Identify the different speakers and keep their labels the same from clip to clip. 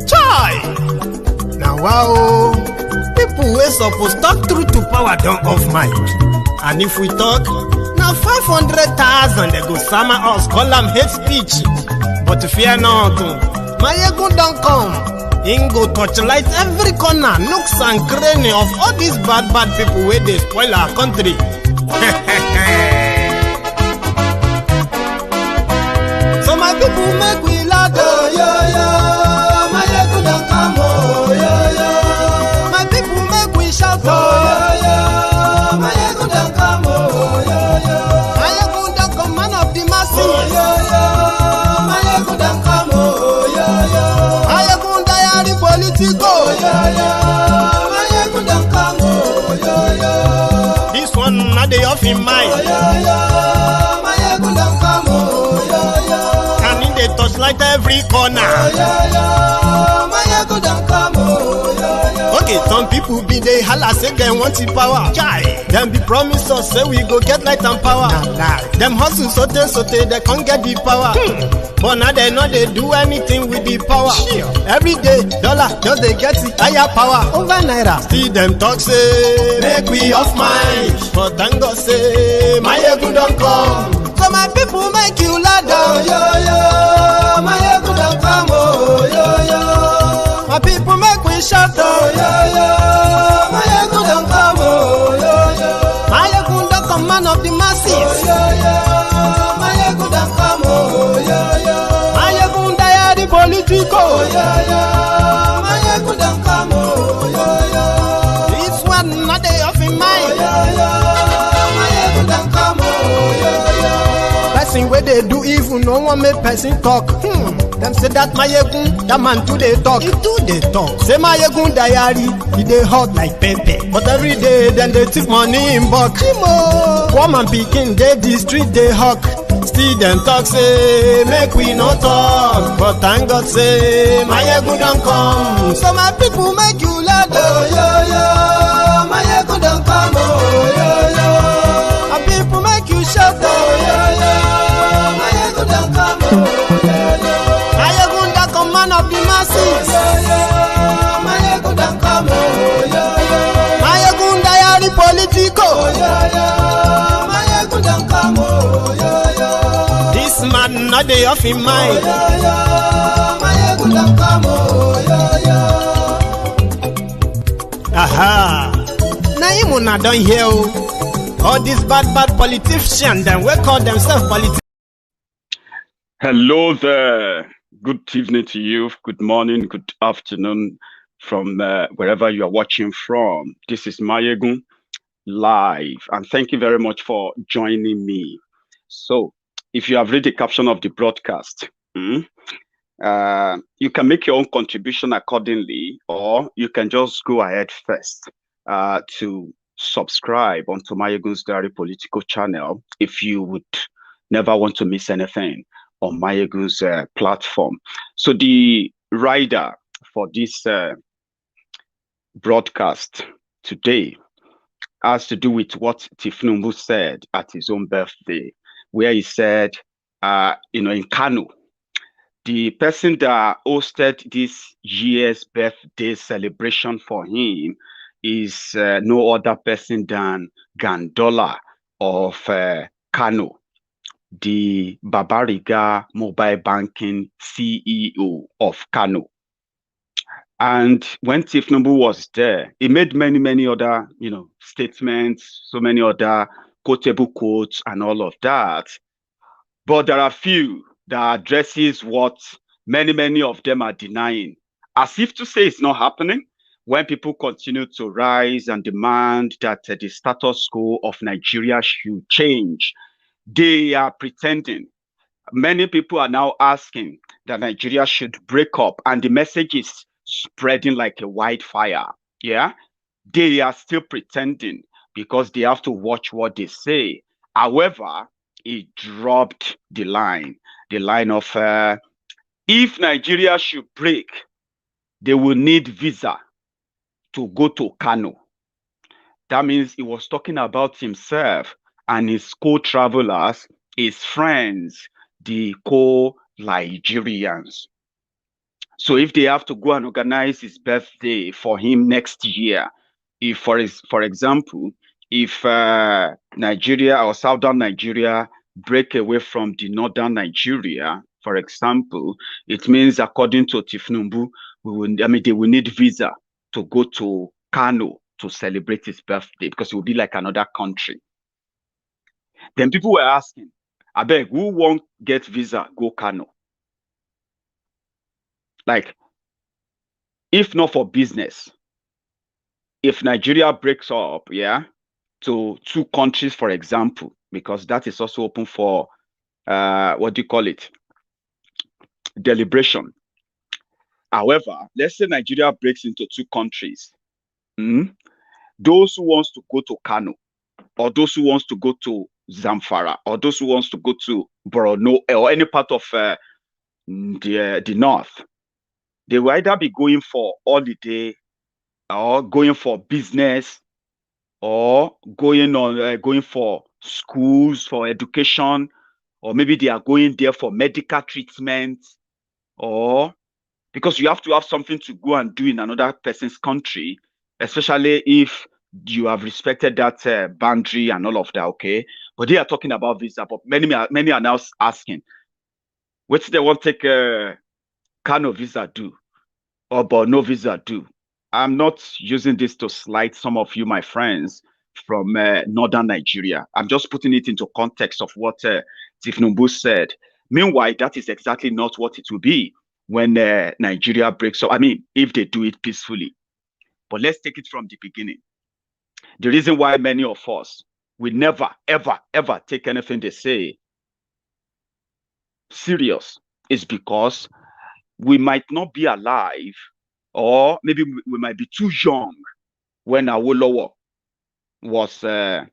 Speaker 1: Chai! Now wow, people wey suppose talk truth to power don't off mic. And if we talk, now 500,000 they go summer us, call them hate speech. But fear not, Maiyegun don't come. Him go torchlight every corner, nooks and cranny of all these bad people where they spoil our country. So my people make we loud, oh, yo, yo. Maiyegun don't come, oh, yo, yo. My people make we shout, oh, yo, yo. Maiyegun don't come, oh, yo, yo. Maiyegun don't come, man of the masses, oh, yo, yo. Maiyegun don't come, oh, yo, yo. Maiyegun diary Politico, yo, yo. Maiyegun don't come, oh, yo, yo. This one not the off in mind, oh, yo, yo. Maiyegun don't come, oh, yo, yo. And in the touchlight every corner, oh, yo, yo. Maiyegun don't come, oh, yo, yo. Okay, some people be they holla say they want the power. Chai, them be promise us say we go get light and power. Nah. Them hustle sote they can't get the power. But now they know they do anything with the power. Every day, dollar just they get the higher power over naira. See them talk say make we off mind. But thank God say Maiyegun don't come. So my people make you louder, oh, yo yo. Maiyegun don't come, oh, yo yo. My people make we shout, oh, yo yo. Maiyegun don't come, oh, yo yo. Maiyegun don't come, man of the masses, oh, yo yo. Maiyegun don't come, oh, yo yo. Maiyegun diary Politico, oh, yo yo. Maiyegun don't come, oh, yo yo. This one not they off in mind, oh, yo yo. Maiyegun don't come, oh, yo yo. Person where they do evil, no one make person talk. Them say that Maiyegun, that man too they talk. He too they talk. Say Maiyegun diary, he they hot like pepper. But every day then they take money in bulk. Woman picking, they the street they hawk. Still them talk say make we no talk. But thank God say Maiyegun don't come. So my people make you loud, oh, yo yo. Maiyegun don't come, oh, yo yo. My people make you shout, oh, yo yo. Maiyegun don't come, oh, yo yo. Maiyegun don't come, man of the masses, oh, yo yo. Maiyegun don't come, oh, yo yo. Maiyegun diary Politico, oh, yo yo. Maiyegun don't come, oh, yo yo. This man not the off in mind, oh, yo yo. Maiyegun don't come, oh, yo yo. Aha. Now him una don hear all these bad politicians them we call themselves politicians.
Speaker 2: Hello there. Good evening to you. Good morning. Good afternoon from wherever you are watching from. This is Maiyegun live, and thank you very much for joining me. So, if you have read the caption of the broadcast, you can make your own contribution accordingly, or you can just go ahead first to subscribe onto Maiyegun's Diary Political channel if you would never want to miss anything on Maiyegun's platform. So the rider for this broadcast today has to do with what Tinubu said at his own birthday, where he said, in Kano, the person that hosted this year's birthday celebration for him is no other person than Gandola of Kano, the Babariga mobile banking CEO of Kano. And when Tinubu was there, he made many other, statements, so many other quotable quotes and all of that. But there are few that addresses what many of them are denying, as if to say it's not happening. When people continue to rise and demand that the status quo of Nigeria should change, they are pretending. Many people are now asking that Nigeria should break up, and the message is spreading like a wildfire. Yeah, they are still pretending because they have to watch what they say. However, he dropped the line of if Nigeria should break, they will need visa to go to Kano. That means he was talking about himself and his co-travelers, his friends, the Nigerians. So if they have to go and organize his birthday for him next year, if for example, if Nigeria or southern Nigeria break away from the northern Nigeria, for example, it means according to Tinubu, they will need visa to go to Kano to celebrate his birthday because it will be like another country. Then people were asking, I beg, who won't get visa, go Kano? Like, if not for business, if Nigeria breaks up, yeah, to two countries, for example, because that is also open for, what do you call it? Deliberation. However, let's say Nigeria breaks into two countries. Those who wants to go to Kano, or those who wants to go to Zamfara, or those who wants to go to Borno, or any part of the north, they will either be going for holiday, or going for business, or going for schools, for education, or maybe they are going there for medical treatment, or because you have to have something to go and do in another person's country, especially if you have respected that boundary and all of that, okay? But they are talking about visa, but many are now asking, what they want to take Kano visa do, or Borno visa do? I'm not using this to slight some of you, my friends, from northern Nigeria. I'm just putting it into context of what Tinubu said. Meanwhile, that is exactly not what it will be when Nigeria breaks up. I mean, if they do it peacefully. But let's take it from the beginning. The reason why many of us will never, ever, ever take anything they say serious is because we might not be alive, or maybe we might be too young when Awolowo was the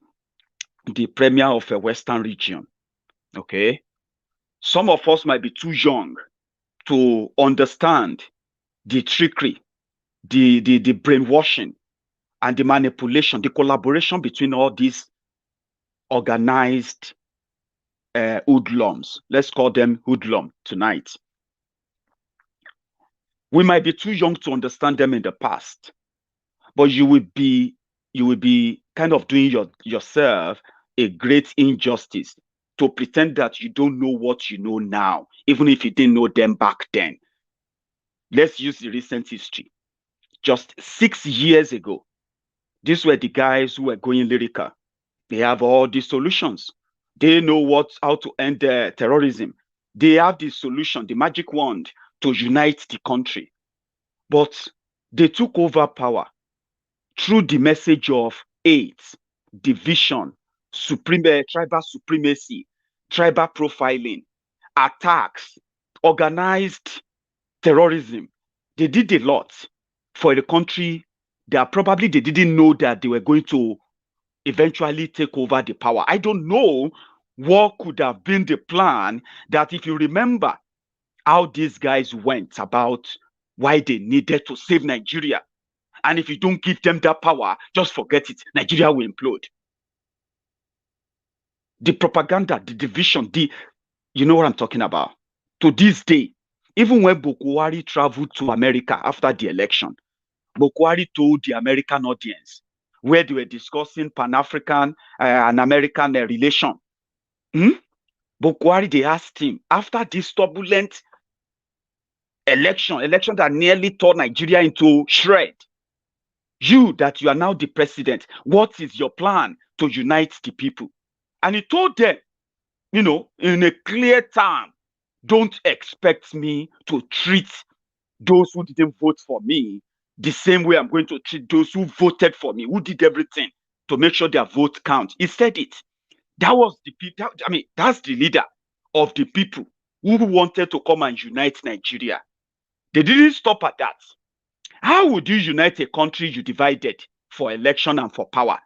Speaker 2: premier of a Western region. Okay. Some of us might be too young to understand the trickery, the brainwashing, and the manipulation, the collaboration between all these organized hoodlums. Let's call them hoodlum tonight. We might be too young to understand them in the past, but you will be kind of doing yourself a great injustice to pretend that you don't know what you know now, even if you didn't know them back then. Let's use the recent history. Just 6 years ago, these were the guys who were going lyrical. They have all the solutions. They know how to end terrorism. They have the solution, the magic wand to unite the country. But they took over power through the message of hate, division, tribal supremacy, tribal profiling, attacks, organized terrorism. They did a lot for the country that probably they didn't know that they were going to eventually take over the power. I don't know what could have been the plan, that if you remember how these guys went about why they needed to save Nigeria. And if you don't give them that power, just forget it. Nigeria will implode. The propaganda, the division, you know what I'm talking about. To this day, even when Buhari traveled to America after the election, Buhari told the American audience, where they were discussing Pan-African and American relation. Buhari, they asked him, after this turbulent election that nearly tore Nigeria into shred, you are now the president, what is your plan to unite the people? And he told them, in a clear term, don't expect me to treat those who didn't vote for me the same way I'm going to treat those who voted for me, who did everything to make sure their vote counts. He said it. That was the people. I mean, that's the leader of the people who wanted to come and unite Nigeria. They didn't stop at that. How would you unite a country you divided for election and for power?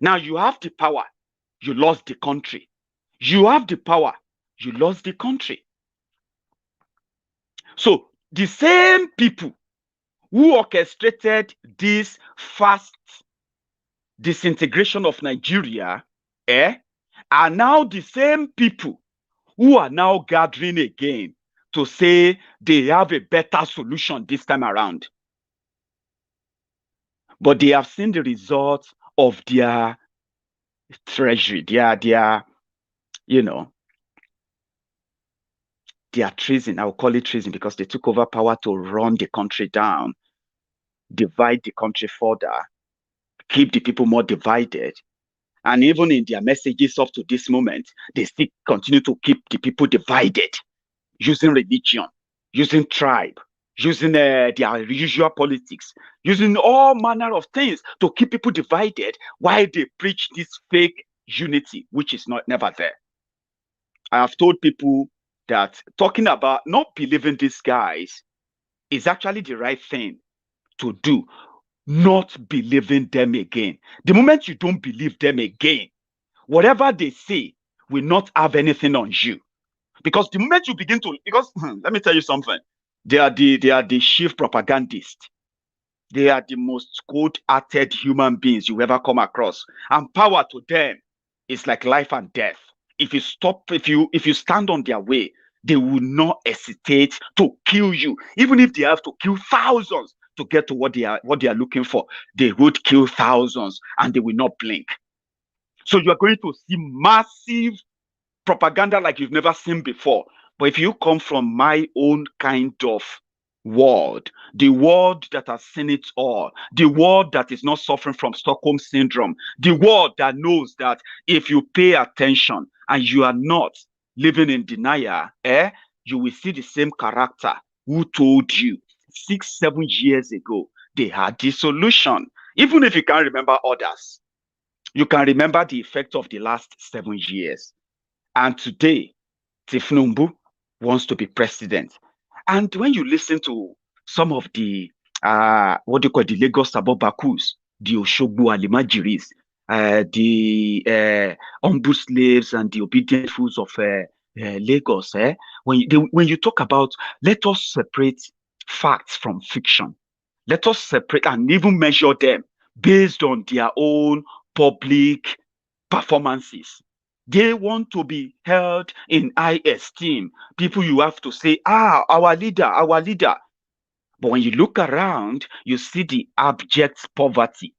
Speaker 2: Now you have the power, you lost the country. You have the power, you lost the country. So the same people who orchestrated this fast disintegration of Nigeria are now the same people who are now gathering again to say they have a better solution this time around. But they have seen the results of their treasury, their treason. I will call it treason because they took over power to run the country down, divide the country further, keep the people more divided. And even in their messages up to this moment, they still continue to keep the people divided, using religion, using tribe, using their usual politics, using all manner of things to keep people divided while they preach this fake unity, which is never there. I have told people that talking about not believing these guys is actually the right thing to do. Not believing them again. The moment you don't believe them again, whatever they say will not have anything on you. Because the moment you begin to, let me tell you something. They are the chief propagandists. They are the most cold-hearted human beings you ever come across. And power to them is like life and death. If you stand on their way, they will not hesitate to kill you. Even if they have to kill thousands to get to what they are looking for, they would kill thousands and they will not blink. So you are going to see massive propaganda like you've never seen before. But if you come from my own kind of world, the world that has seen it all, the world that is not suffering from Stockholm syndrome, the world that knows that if you pay attention and you are not living in denial, you will see the same character who told you 6-7 years ago they had the solution. Even if you can't remember others, you can remember the effect of the last 7 years. And today, Tinubu wants to be president. And when you listen to some of the the Lagos Sabobakus, the Oshogbo Alimajiris, the humble slaves and the obedient fools of Lagos, when you talk about, let us separate facts from fiction. Let us separate and even measure them based on their own public performances. They want to be held in high esteem. People you have to say, our leader, our leader. But when you look around, you see the abject poverty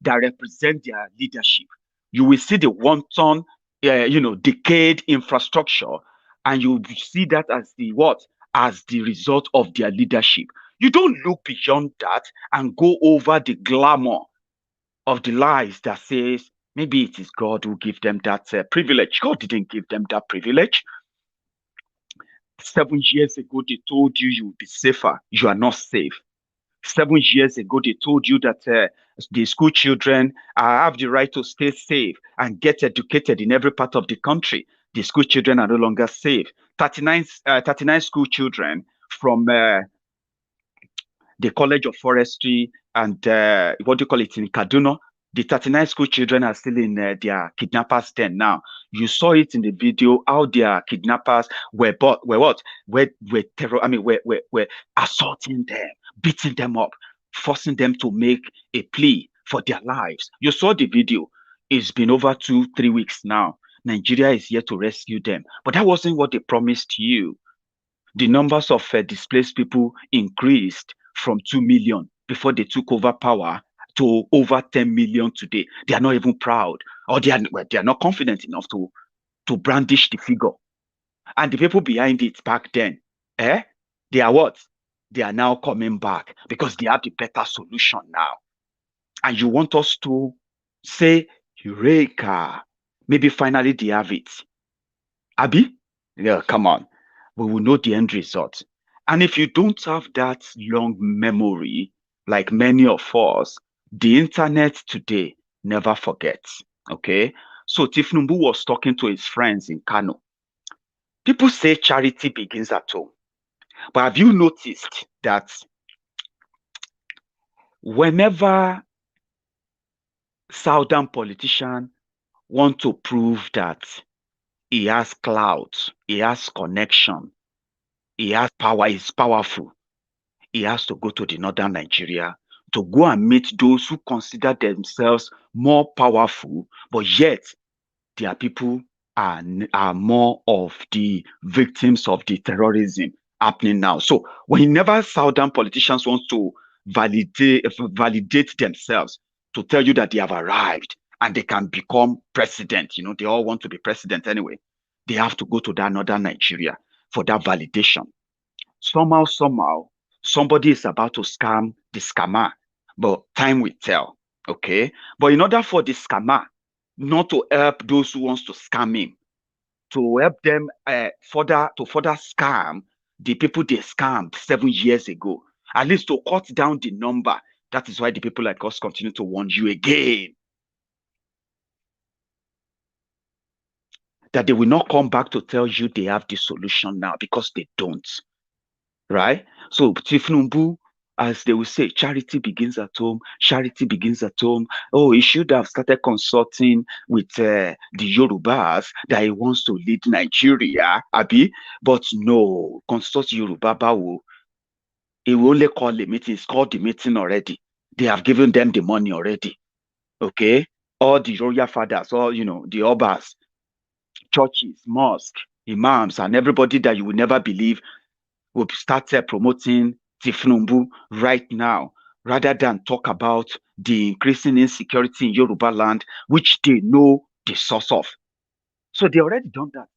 Speaker 2: that represent their leadership. You will see the wanton, decayed infrastructure, and you see that as as the result of their leadership. You don't look beyond that and go over the glamour of the lies that says maybe it is God who gave them that privilege. God didn't give them that privilege. 7 years ago, they told you will be safer. You are not safe. 7 years ago, they told you that the school children have the right to stay safe and get educated in every part of the country. The school children are no longer safe. 39 school children from the College of Forestry and in Kaduna. The 39 school children are still in their kidnappers' den now. You saw it in the video how their kidnappers were assaulting them, beating them up, forcing them to make a plea for their lives. You saw the video. It's been over 2-3 weeks now. Nigeria is here to rescue them. But that wasn't what they promised you. The numbers of displaced people increased from 2 million before they took over power to over 10 million today. They are not even proud, or they are not confident enough to brandish the figure. And the people behind it back then, they are what? They are now coming back because they have the better solution now. And you want us to say, Eureka, maybe finally they have it. Abi? Yeah, come on. We will know the end result. And if you don't have that long memory, like many of us, the internet today never forgets. Okay? So Tinubu was talking to his friends in Kano. People say charity begins at home. But have you noticed that whenever Southern politicians want to prove that he has clout, he has connection, he has power, he's powerful, he has to go to the northern Nigeria to go and meet those who consider themselves more powerful, but yet their people are more of the victims of the terrorism happening now. So whenever Southern politicians want to validate themselves to tell you that they have arrived and they can become president, they all want to be president anyway. They have to go to that northern Nigeria for that validation. Somehow, somebody is about to scam the scammer, but time will tell. Okay. But in order for the scammer not to help those who wants to scam him, to help them further scam the people they scammed 7 years ago, at least to cut down the number. That is why the people like us continue to warn you again that they will not come back to tell you they have the solution now, because they don't. Right? So Tinubu, as they will say, charity begins at home. Charity begins at home. Oh, he should have started consulting with the Yorubas that he wants to lead Nigeria, Abi. But no, consult Yoruba Bawo. He will only call the meeting. It's called the meeting already. They have given them the money already. Okay? All the royal fathers, all, the obas, churches, mosques, imams, and everybody that you will never believe will start promoting Tinubu right now, rather than talk about the increasing insecurity in Yoruba land, which they know the source of. So they already done that.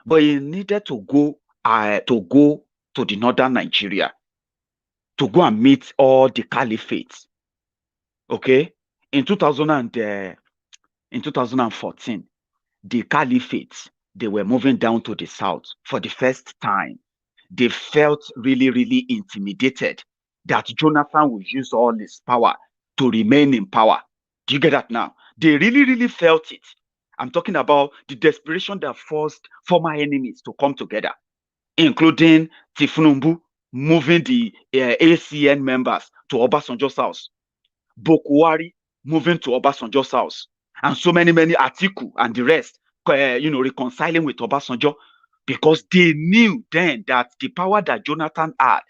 Speaker 2: But he needed to go to the northern Nigeria to go and meet all the caliphates. Okay? In 2014, the caliphates, they were moving down to the south for the first time. They felt really, really intimidated that Jonathan will use all his power to remain in power. Do you get that now? They really, really felt it. I'm talking about the desperation that forced former enemies to come together, including Tinubu moving the ACN members to Obasanjo's house, Buhari moving to Obasanjo's house, and so many Atiku and the rest, reconciling with Obasanjo, because they knew then that the power that Jonathan had,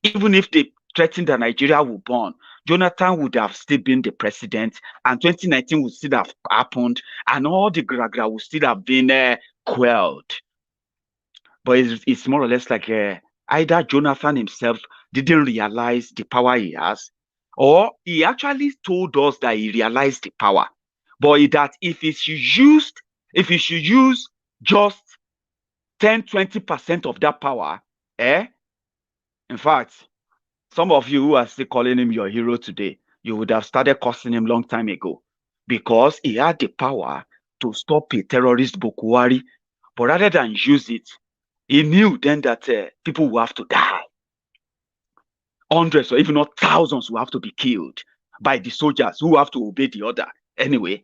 Speaker 2: even if they threatened that Nigeria would burn, Jonathan would have still been the president, and 2019 would still have happened, and all the gragra would still have been quelled. But it's more or less like either Jonathan himself didn't realize the power he has, or he actually told us that he realized the power, but that if he should use just 10-20% of that power, in fact, some of you who are still calling him your hero today, you would have started cursing him long time ago, because he had the power to stop a terrorist Buhari, but rather than use it, he knew then that people will have to die. Hundreds or even not thousands will have to be killed by the soldiers who have to obey the order anyway.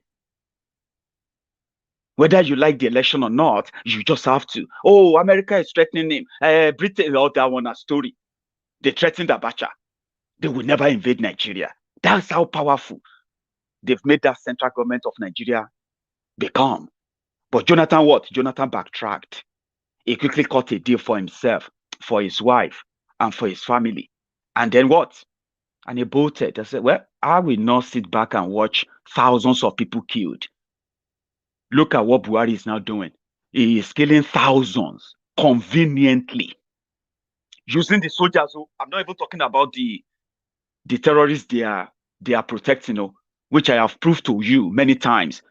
Speaker 2: Whether you like the election or not, you just have to. Oh, America is threatening him. Britain, all that one a story. They threatened Abacha. They will never invade Nigeria. That's how powerful they've made that central government of Nigeria become. But Jonathan backtracked. He quickly cut a deal for himself, for his wife, and for his family. And then what? And he bolted. I said, well, I will not sit back and watch thousands of people killed. Look at what Buhari is now doing. He is killing thousands conveniently, using the soldiers. I'm not even talking about the terrorists they are protecting, which I have proved to you many times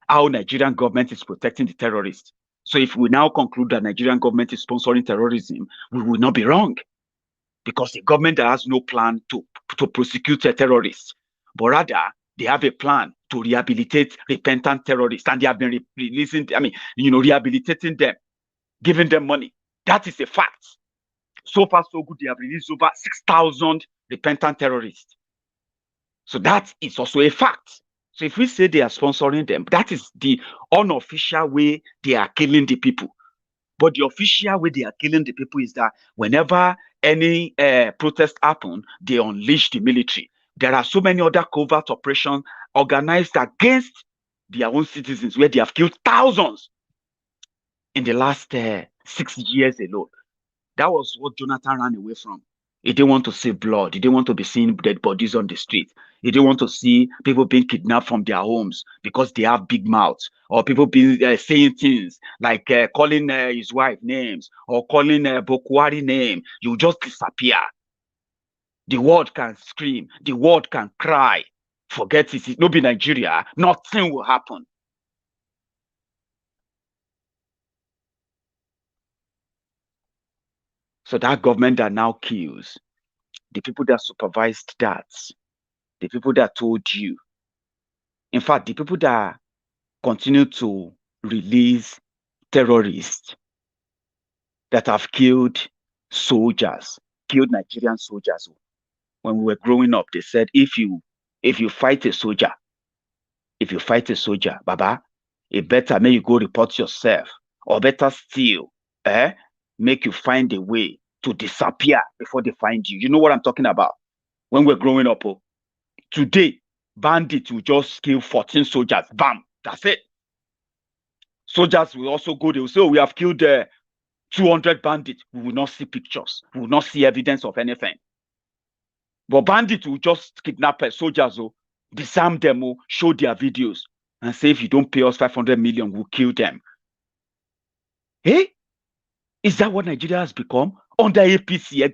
Speaker 2: how Nigerian government is protecting the terrorists. So if we now conclude that Nigerian government is sponsoring terrorism, we will not be wrong, because the government has no plan to prosecute terrorists, but rather they have a plan to rehabilitate repentant terrorists, and they have been rehabilitating them, giving them money. That is a fact. So far, so good. They have released over 6,000 repentant terrorists. So that is also a fact. So if we say they are sponsoring them, that is the unofficial way they are killing the people. But the official way they are killing the people is that whenever any protest happen, they unleash the military. There are so many other covert operations organized against their own citizens, where they have killed thousands in the last 6 years alone. That was what Jonathan ran away from. He didn't want to see blood. He didn't want to be seeing dead bodies on the street. He didn't want to see people being kidnapped from their homes because they have big mouths, or people being saying things like calling his wife names or calling Buhari name. You just disappear. The world can scream. The world can cry. Forget it. It no be Nigeria. Nothing will happen. So that government that now kills, the people that supervised that, the people that told you, in fact, the people that continue to release terrorists that have killed soldiers, killed Nigerian soldiers. When we were growing up, they said, if you fight a soldier, Baba, it better make you go report yourself, or better still, make you find a way to disappear before they find you. You know what I'm talking about? When we're growing up, today, bandits will just kill 14 soldiers. Bam, that's it. Soldiers will also go, they will say, oh, we have killed 200 bandits. We will not see pictures. We will not see evidence of anything. But bandits will just kidnap soldiers, disarm them, show their videos, and say, if you don't pay us 500 million, we'll kill them. Hey, is that what Nigeria has become under APC?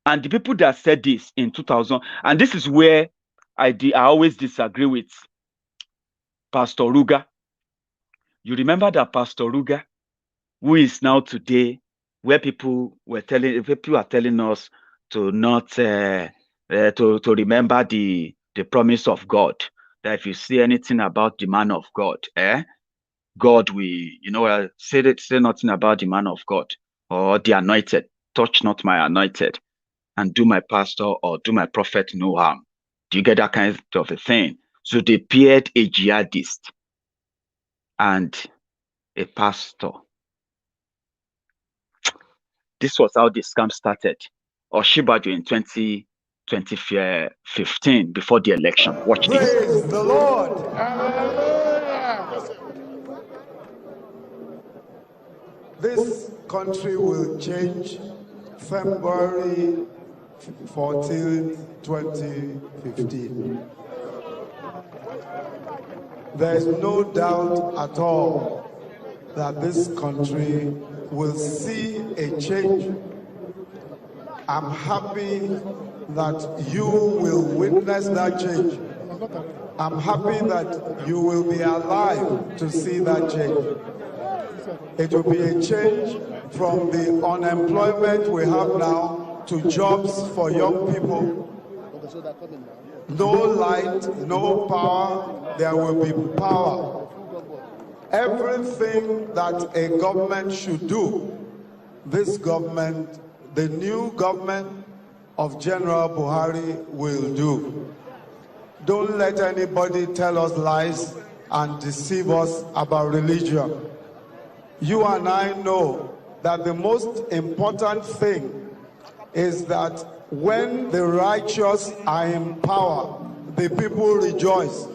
Speaker 2: And the people that said this in 2000, and this is where I always disagree with Pastor Ruga. You remember that Pastor Ruga, who is now today, where people are telling us to not to remember the promise of God, that if you see anything about the man of God, God will, say nothing about the man of God or the anointed. Touch not my anointed, and do my pastor or do my prophet no harm. Do you get that kind of a thing? So they paired a jihadist and a pastor. This was how the scam started. Osinbajo in 2015, before the election. Watch this.
Speaker 1: Praise the Lord. This country will change February 14, 2015. There is no doubt at all that this country will see a change. I'm happy that you will witness that change. I'm happy that you will be alive to see that change. It will be a change from the unemployment we have now to jobs for young people. No light, no power, there will be power. Everything that a government should do, this government, the new government of General Buhari will do. Don't let anybody tell us lies and deceive us about religion. You and I know that the most important thing is that when the righteous are in power, the people rejoice.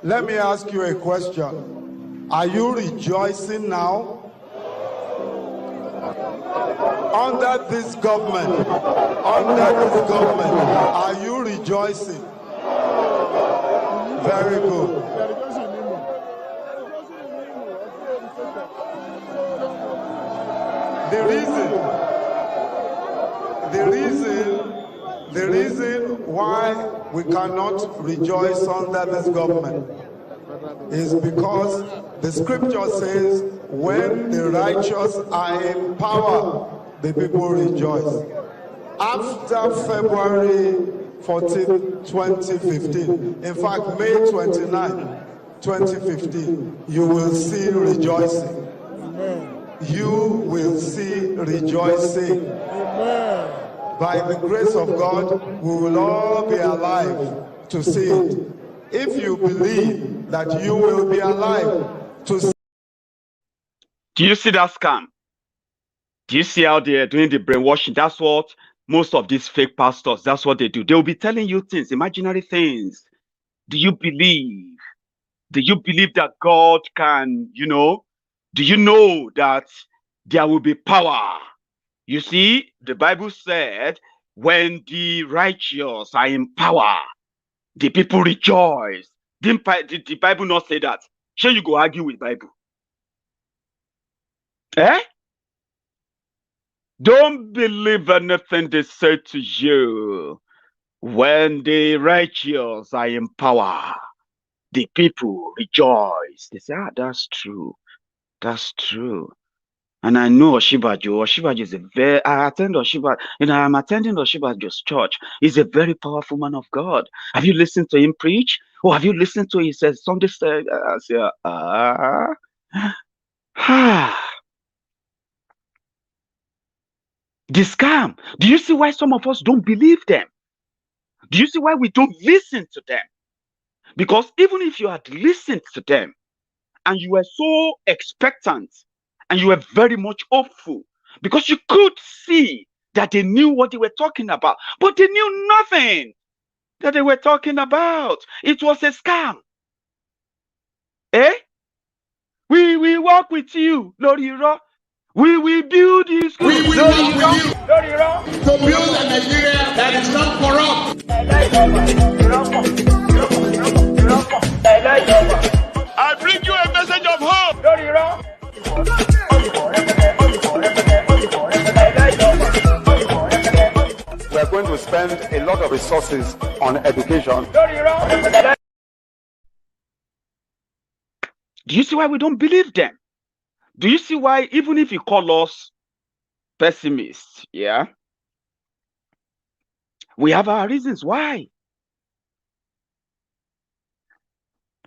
Speaker 1: Let me ask you a question. Are you rejoicing now? Under this government, are you rejoicing? Very good. The reason why we cannot rejoice under this government is because the scripture says, when the righteous are in power, the people rejoice. After February 14, 2015, in fact, May 29, 2015, you will see rejoicing. You will see rejoicing. By the grace of God, we will all be alive to see it. If you believe that you will be alive to see.
Speaker 2: Do you see that scam? Do you see how they're doing the brainwashing? That's what most of these fake pastors, that's what they do. They'll be telling you things, imaginary things. Do you believe? Do you believe that God can, do you know that there will be power? You see, the Bible said, when the righteous are in power, the people rejoice. Did the Bible not say that? Shall you go argue with Bible? Eh? Don't believe anything they say to you. When the righteous are in power, the people rejoice. They say, that's true. That's true. And I know Osinbajo. Osinbajo is I attend Osinbajo. I'm attending Osinbajo's church. He's a very powerful man of God. Have you listened to him preach? Or have you listened to his Sunday? I say, the scam. Do you see why some of us don't believe them? Do you see why we don't listen to them? Because even if you had listened to them and you were so expectant and you were very much hopeful, because you could see that they knew what they were talking about, but they knew nothing that they were talking about. It was a scam. Eh? We work with you, Lord Iro. We will build this.
Speaker 3: We will work with you to build a Nigeria that is not corrupt.
Speaker 4: I bring you a message of hope.
Speaker 5: We are going to spend a lot of resources on education.
Speaker 2: Do you see why we don't believe them? Do you see why, even if you call us pessimists, yeah, we have our reasons why.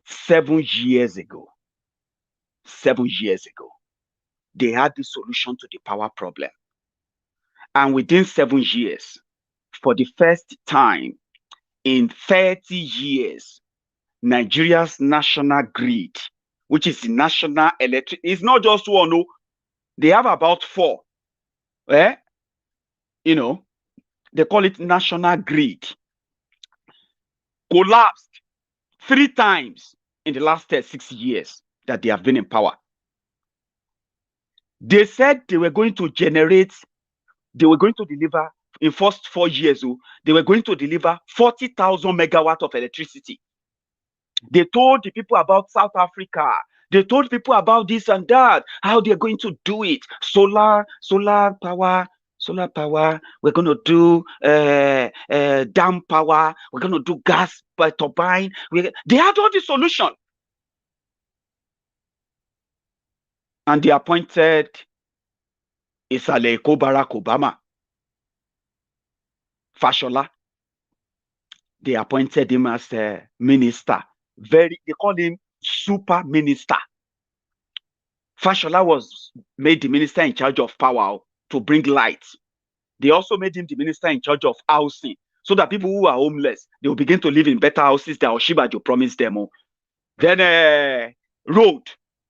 Speaker 2: 7 years ago, they had the solution to the power problem. And within 7 years, for the first time in 30 years, Nigeria's national grid, which is the national electric, it's not just one, no, they have about 4. They call it national grid, collapsed 3 times in the last 6 years that they have been in power. They said they were going to deliver in first 4 years, they were going to deliver 40,000 megawatts of electricity. They told the people about South Africa. They told people about this and that, how they're going to do it. Solar power. We're going to do dam power. We're going to do gas turbine. They had all the solution. And they appointed Isaleko Barack Obama. Fashola. They appointed him as a minister. They call him super minister. Fashola was made the minister in charge of power to bring light. They also made him the minister in charge of housing, so that people who are homeless, they will begin to live in better houses that Osinbajo promised them. Then road,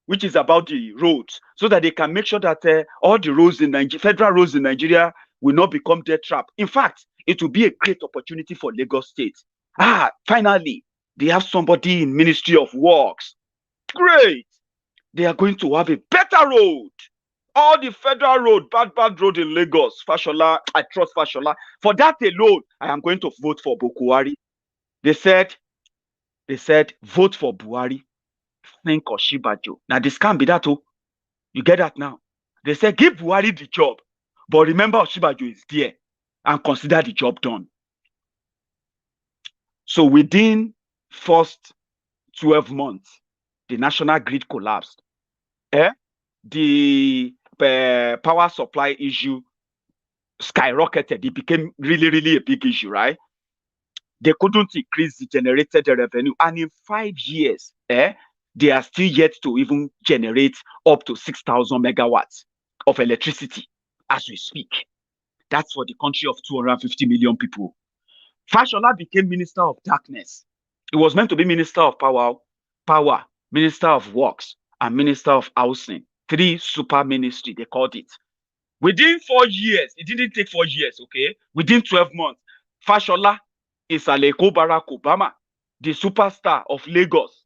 Speaker 2: which is about the roads, so that they can make sure that all the roads in Nigeria, federal roads in Nigeria, will not become death trap. In fact, it will be a great opportunity for Lagos State. Finally, they have somebody in Ministry of Works. Great. They are going to have a better road. All the federal road, bad road in Lagos, Fashola, I trust Fashola. For that alone, I am going to vote for Buhari. They said, vote for Buhari. Think Osinbajo. Now, this can't be that. You get that now? They said, give Buhari the job. But remember, Osinbajo is there and consider the job done. So within first 12 months, the national grid collapsed. The power supply issue skyrocketed. It became really, really a big issue, right? They couldn't increase the generated revenue. And in 5 years, they are still yet to even generate up to 6,000 megawatts of electricity as we speak. That's for the country of 250 million people. Fashola became Minister of Darkness. It was meant to be Minister of Power, Minister of Works, and Minister of Housing. 3 super ministry, they called it. Within 4 years, it didn't take 4 years, okay? Within 12 months, Fashola is Isaleko Barack Obama, the superstar of Lagos,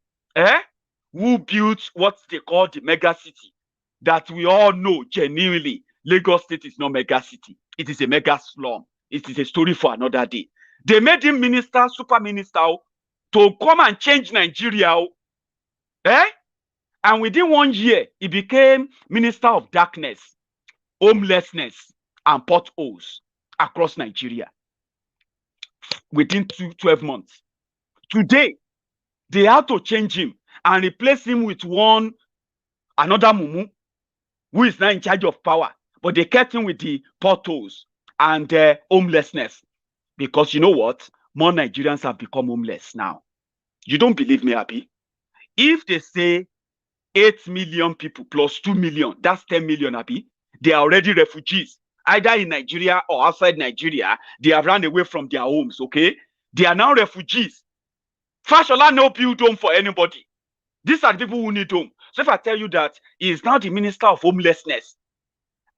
Speaker 2: who built what they call the mega city, that we all know genuinely, Lagos State is not mega city. It is a mega slum. it is a story for another day. They made him minister, super minister, to come and change Nigeria. And within 1 year, he became minister of darkness, homelessness, and potholes across Nigeria within 12 months. Today, they had to change him and replace him with another mumu, who is now in charge of power. But they kept him with the potholes and homelessness. Because you know what? More Nigerians have become homeless now. You don't believe me, Abi? If they say 8 million people plus 2 million, that's 10 million, Abi. They are already refugees, either in Nigeria or outside Nigeria. They have run away from their homes, okay? They are now refugees. Fashola no build home for anybody. These are the people who need home. So if I tell you that he is now the minister of homelessness,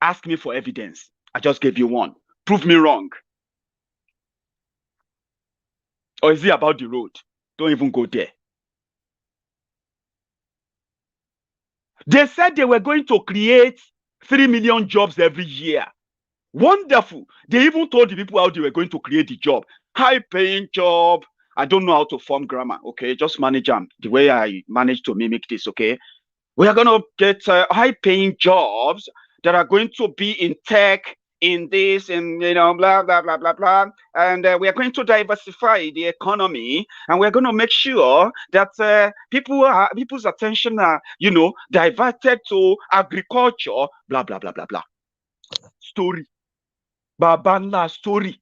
Speaker 2: ask me for evidence. I just gave you one. Prove me wrong. Or is it about the road? Don't even go there. They said they were going to create 3 million jobs every year. Wonderful. They even told the people how they were going to create the job. High-paying job. I don't know how to form grammar, okay? Just manage them the way I managed to mimic this, okay? We are going to get high-paying jobs that are going to be in tech, in this, and, you know, blah, blah, blah, blah, blah. And we are going to diversify the economy, and we're going to make sure that people's attention are, you know, diverted to agriculture, blah, blah, blah, blah, blah. Story. Babanla story.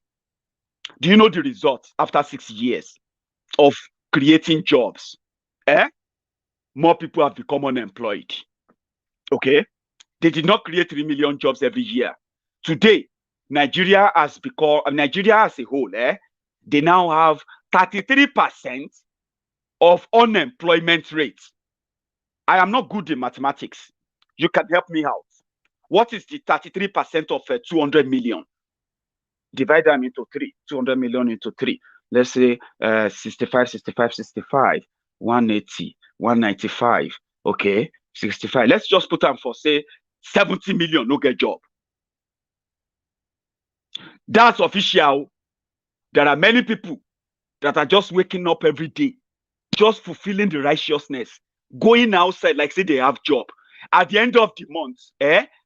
Speaker 2: Do you know the result after 6 years of creating jobs? More people have become unemployed. Okay? They did not create 3 million jobs every year. Today, Nigeria as a whole, they now have 33% of unemployment rate. I am not good in mathematics. You can help me out. What is the 33% of 200 million? Divide them into 3. 200 million into 3. Let's say 65, 65, 65, 180, 195. Okay, 65. Let's just put them for, say, 70 million no get job. That's official. There are many people that are just waking up every day, just fulfilling the righteousness, going outside like say they have job. At the end of the month,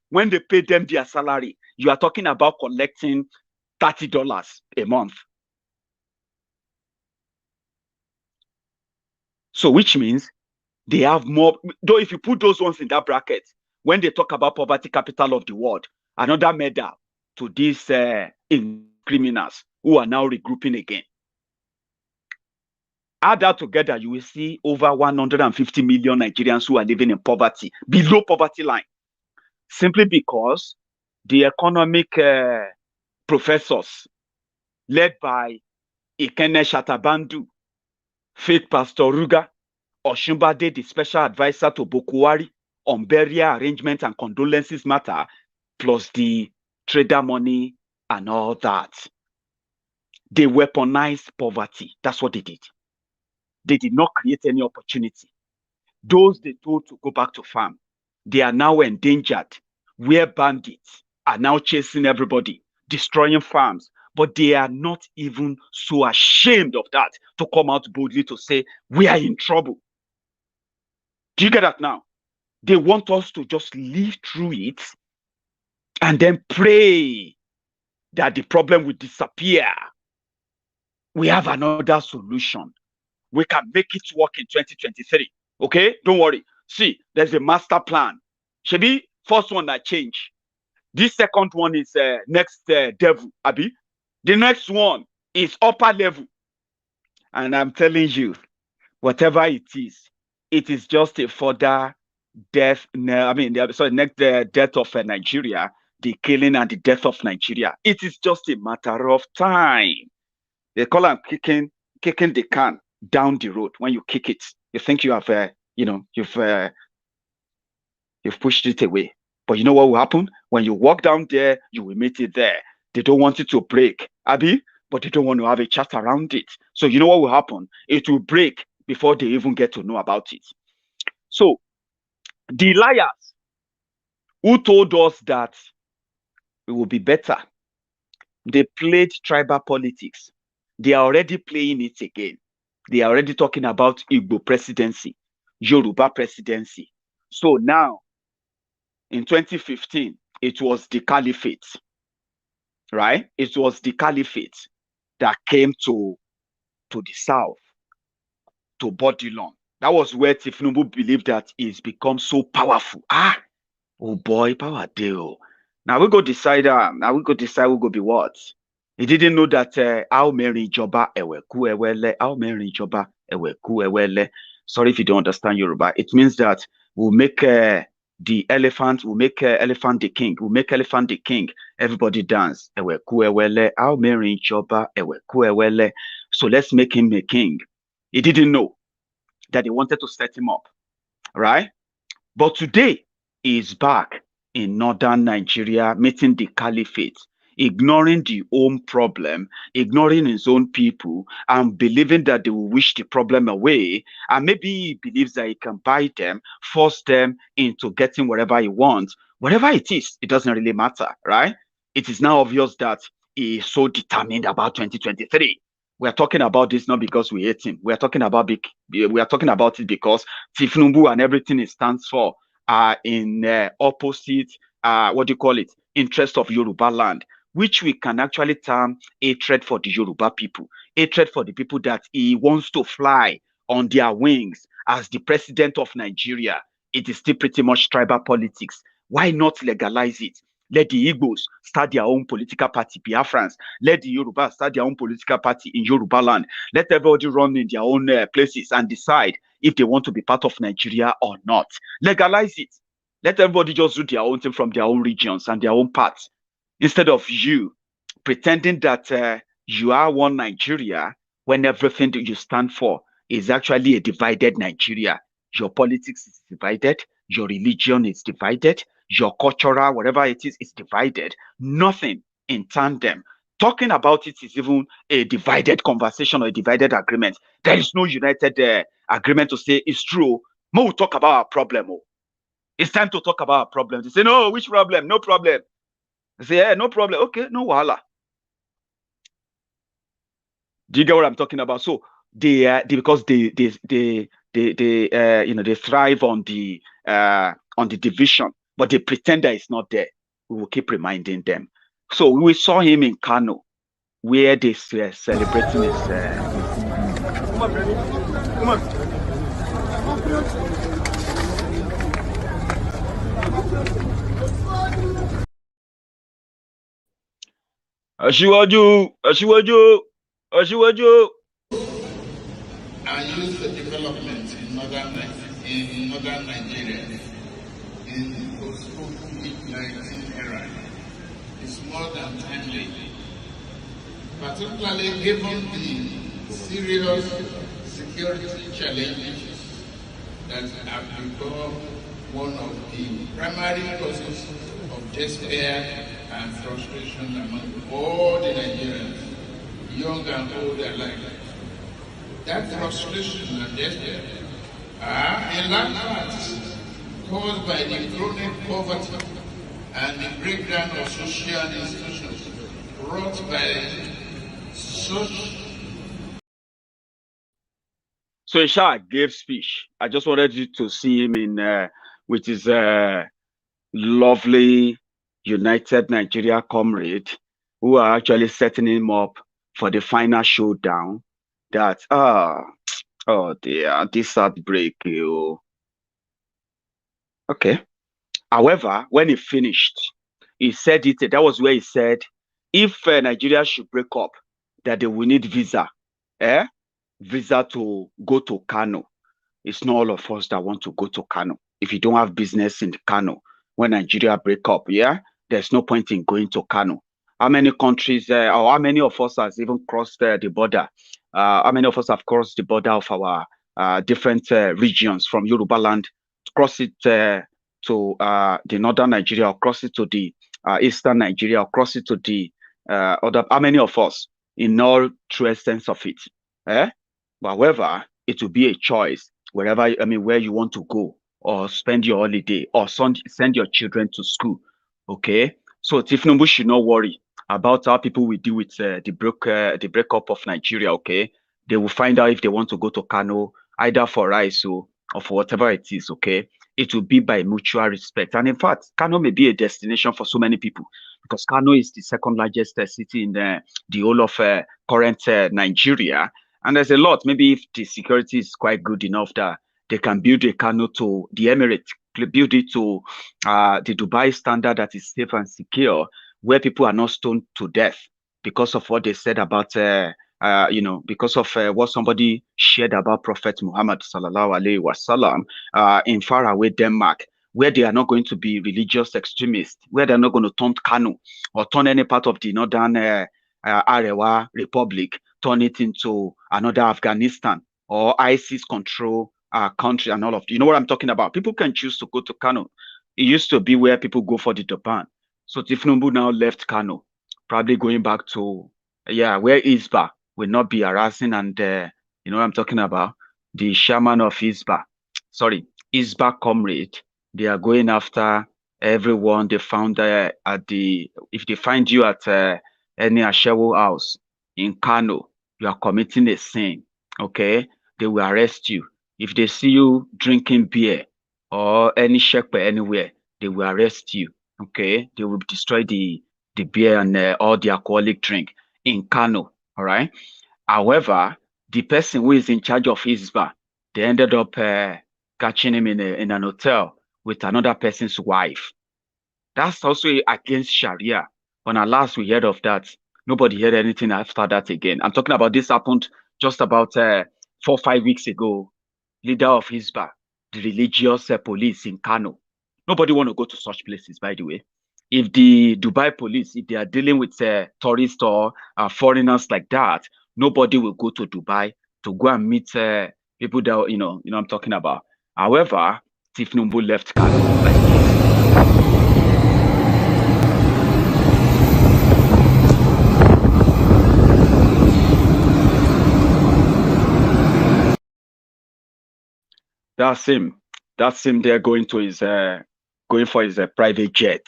Speaker 2: when they pay them their salary, you are talking about collecting $30 a month. So which means they have more, though if you put those ones in that bracket, when they talk about poverty capital of the world, another medal to these criminals who are now regrouping again. Add that together, you will see over 150 million Nigerians who are living in poverty, below poverty line, simply because the economic professors led by Ikene Shatabandu, fake Pastor Ruga, Osinbajo, the special advisor to Buhari on burial arrangement and condolences matter, plus the trader money and all that. They weaponized poverty. That's what they did. They did not create any opportunity. Those they told to go back to farm, they are now endangered, where bandits are now chasing everybody, destroying farms, but they are not even so ashamed of that to come out boldly to say, we are in trouble. Do you get that now? They want us to just live through it and then pray that the problem will disappear. We have another solution. We can make it work in 2023. Okay? Don't worry. See, there's a master plan. Shebi, first one that change. This second one is next devil, Abi. The next one is upper level. And I'm telling you, whatever it is just a further death. Next death of Nigeria, the killing and the death of Nigeria. It is just a matter of time. They call them kicking the can down the road. When you kick it, you think you have, you've pushed it away. But you know what will happen? When you walk down there, you will meet it there. They don't want it to break, Abi, but they don't want to have a chat around it. So you know what will happen? It will break before they even get to know about it. So the liars who told us that it will be better They played tribal politics. They are already playing it again. They are already talking about Igbo presidency, Yoruba presidency. So now, in 2015, it was the caliphate, right? It was the caliphate that came to the south, to Bodilon. That was where Tinubu believed that he's become so powerful. Oh boy, power deal. Now we go decide. Now we go decide who go be what. He didn't know that how Mary Joba eweku ewele, how Mary Joba eweku ewele. Sorry if you don't understand Yoruba. It means that we'll make the elephant, we'll make elephant the king. We'll make elephant the king. Everybody dance. Eweku ewele, how Mary Joba eweku ewele. So let's make him a king. He didn't know that they wanted to set him up, right? But today, he is back in northern Nigeria, meeting the caliphate, ignoring the own problem, ignoring his own people, and believing that they will wish the problem away. And maybe he believes that he can buy them, force them into getting whatever he wants. Whatever it is, it doesn't really matter, right? It is now obvious that he is so determined about 2023. We are talking about this not because we hate him. We are talking about it because Tinubu and everything it stands for are in opposite, interest of Yoruba land, which we can actually term hatred for the Yoruba people, hatred for the people that he wants to fly on their wings as the president of Nigeria. It is still pretty much tribal politics. Why not legalize it? Let the Igbos start their own political party, Biafrans. Let the Yoruba start their own political party in Yoruba land. Let everybody run in their own places and decide if they want to be part of Nigeria or not. Legalize it. Let everybody just do their own thing from their own regions and their own parts. Instead of you pretending that you are one Nigeria when everything that you stand for is actually a divided Nigeria. Your politics is divided. Your religion is divided. Your cultural, whatever it is divided. Nothing in tandem. Talking about it is even a divided conversation or a divided agreement. There is no united agreement to say it's true. We'll talk about our problem. It's time to talk about our problem. They say, no, which problem? No problem. They say, yeah, no problem. Okay, no wahala. Do you get what I'm talking about? So because they thrive on the division, but they pretend that it's not there. We will keep reminding them. So we saw him in Kano, where they were celebrating his. Come on, baby. Come on. Ashiwaju.
Speaker 3: I use the development in northern Nigeria in the post-COVID-19 era. It's more than timely, particularly given the serious security challenges that have become one of the primary causes of despair and frustration among all the Nigerians, young and old alike. That frustration and despair are in large part caused by the chronic poverty and the breakdown of social institutions wrought by such.
Speaker 2: So Isha gave speech. I just wanted you to see him in with his lovely United Nigeria comrade, who are actually setting him up for the final showdown. That oh dear, this heartbreak. Okay. However, when he finished, he said it. That was where he said, if Nigeria should break up, that they will need visa, visa to go to Kano. It's not all of us that want to go to Kano. If you don't have business in Kano, when Nigeria break up, there's no point in going to Kano. How many countries or how many of us has even crossed the border? How many of us have crossed the border of our different regions from Yoruba land, cross it to the northern Nigeria, or cross it to the eastern Nigeria, or cross it to the other? How many of us, in all true essence of it? But however, it will be a choice where you want to go, or spend your holiday, or send your children to school. Okay, so Tinubu should not worry about how people will deal with the breakup of Nigeria. Okay, they will find out if they want to go to Kano, either for rice or for whatever it is. Okay, it will be by mutual respect. And in fact, Kano may be a destination for so many people because Kano is the second largest city in the whole of current Nigeria. And there's a lot. Maybe if the security is quite good enough that they can build a Kano to the Emirates, build it to the Dubai standard that is safe and secure, where people are not stoned to death because of what they said about, because of what somebody shared about Prophet Muhammad sallallahu alaihi wasallam in faraway Denmark, where they are not going to be religious extremists, where they're not going to turn Kano or turn any part of the northern Arewa Republic, turn it into another Afghanistan or ISIS control country and all of you know what I'm talking about. People can choose to go to Kano. It used to be where people go for the Durban. So Tinubu now left Kano, probably going back to where Isba will not be harassing and you know what I'm talking about. The shaman of Isba, Isba comrade. They are going after everyone they found if they find you at any Ashewo house in Kano, you are committing a sin. Okay, they will arrest you. If they see you drinking beer or any shepe anywhere, they will arrest you. Okay, they will destroy the beer and all the alcoholic drink in Kano. All right. However, the person who is in charge of Isba, they ended up catching him in an hotel with another person's wife. That's also against Sharia. When at last we heard of that, nobody heard anything after that again. I'm talking about this happened just about 4 or 5 weeks ago. Leader of Hisba, the religious police in Kano. Nobody want to go to such places, by the way. If the Dubai police, if they are dealing with tourists or foreigners like that, nobody will go to Dubai to go and meet people that you know I'm talking about. However, Tinubu left Kano like this. That's him. That's him there going to his going for his private jet,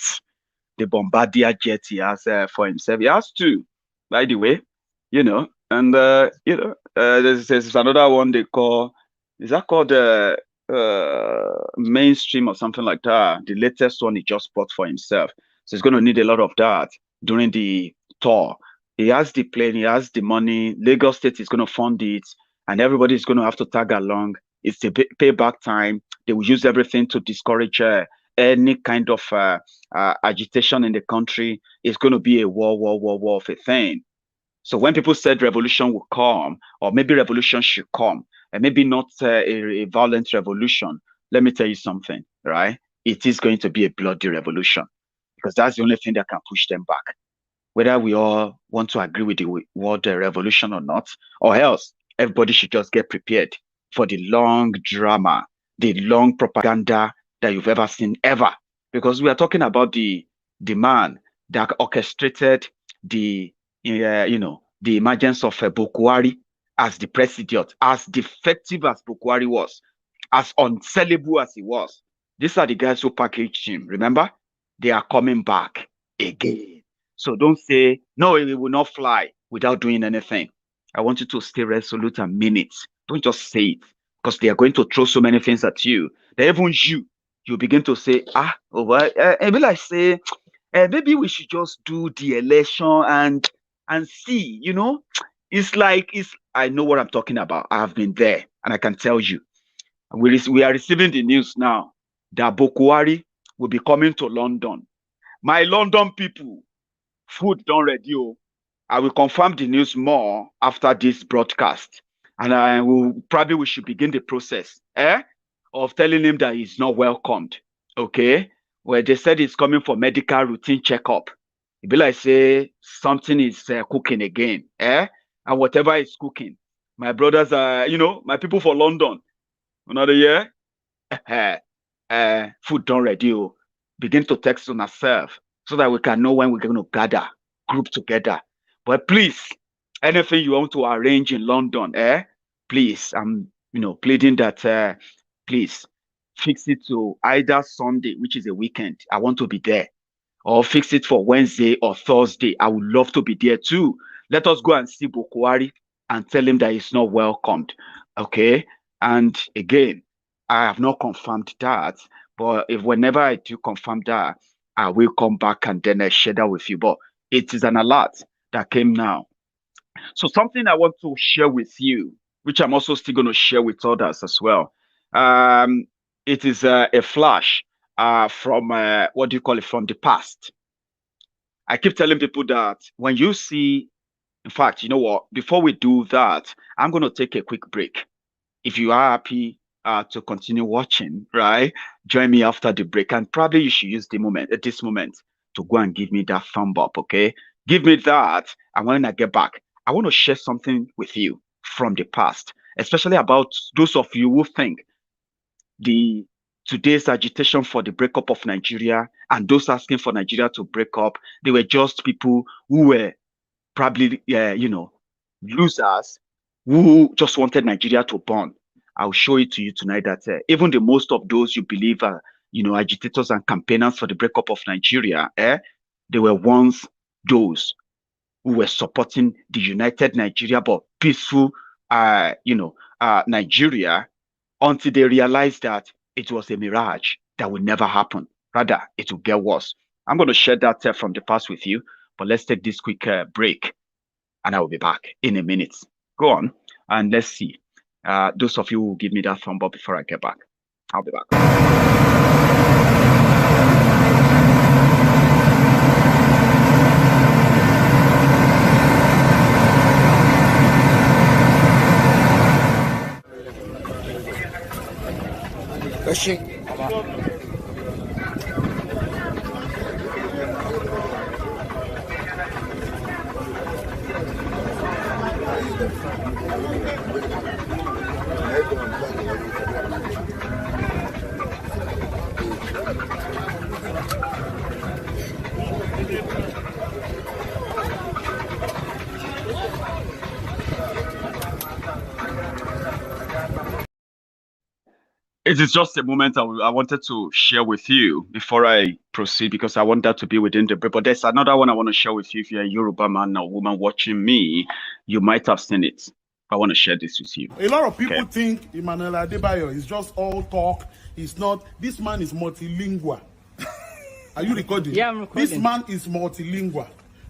Speaker 2: the Bombardier jet he has for himself. He has two, by the way, you know. And there's another one they call, is that called mainstream or something like that? The latest one he just bought for himself. So he's going to need a lot of that during the tour. He has the plane, he has the money. Lagos State is going to fund it, and everybody is going to have to tag along. It's a payback time. They will use everything to discourage any kind of agitation in the country. It's going to be a war of a thing. So when people said revolution will come, or maybe revolution should come, and maybe not a violent revolution, let me tell you something, right? It is going to be a bloody revolution because that's the only thing that can push them back. Whether we all want to agree with the word revolution or not, or else everybody should just get prepared for the long drama, the long propaganda that you've ever seen ever. Because we are talking about the man that orchestrated the emergence of Buhari as the president, as defective as Buhari was, as unsellable as he was. These are the guys who packaged him. Remember, they are coming back again. So don't say, no, it will not fly without doing anything. I want you to stay resolute and mean it. Don't just say it because they are going to throw so many things at you. That even you begin to say, maybe like say, maybe we should just do the election and see, you know. I know what I'm talking about. I have been there and I can tell you. We are receiving the news now that Buhari will be coming to London. My London people, food don't ready. I will confirm the news more after this broadcast. And we should begin the process of telling him that he's not welcomed. Okay? Well, they said he's coming for medical routine checkup. It be like say something is cooking again. And whatever is cooking. My brothers are, my people for London. Another year, food don't ready. Begin to text on ourselves so that we can know when we're going to gather, group together. But please, anything you want to arrange in London, please, I'm pleading that please fix it to either Sunday, which is a weekend. I want to be there. or fix it for Wednesday or Thursday. I would love to be there too. Let us go and see Buhari and tell him that he's not welcomed. Okay. And again, I have not confirmed that, but if whenever I do confirm that, I will come back and then I share that with you. But it is an alert that came now. So something I want to share with you, which I'm also still going to share with others as well. It is a flash from what do you call it, from the past. I keep telling people that when you see, in fact, you know what? Before we do that, I'm going to take a quick break. If you are happy to continue watching, right? Join me after the break, and probably you should use this moment to go and give me that thumb up, okay? Give me that, and when I get back, I want to share something with you from the past, especially about those of you who think today's agitation for the breakup of Nigeria and those asking for Nigeria to break up, they were just people who were probably, losers who just wanted Nigeria to burn. I'll show it to you tonight that even the most of those you believe are, agitators and campaigners for the breakup of Nigeria, they were once those who were supporting the united Nigeria, but peaceful, Nigeria, until they realized that it was a mirage that would never happen. Rather, it will get worse. I'm going to share that from the past with you, but let's take this quick break, and I will be back in a minute. Go on, and let's see. Those of you who give me that thumb up before I get back, I'll be back. It is just a moment I wanted to share with you before I proceed, because I want that to be within the break. But there's another one I want to share with you. If you're a Yoruba man or woman watching me, you might have seen it. I want to share this with you.
Speaker 6: A lot of people think Emmanuel Adebayo is just all talk. He's not. This man is multilingual. Are you recording?
Speaker 7: Yeah, I'm recording.
Speaker 6: This man is multilingual.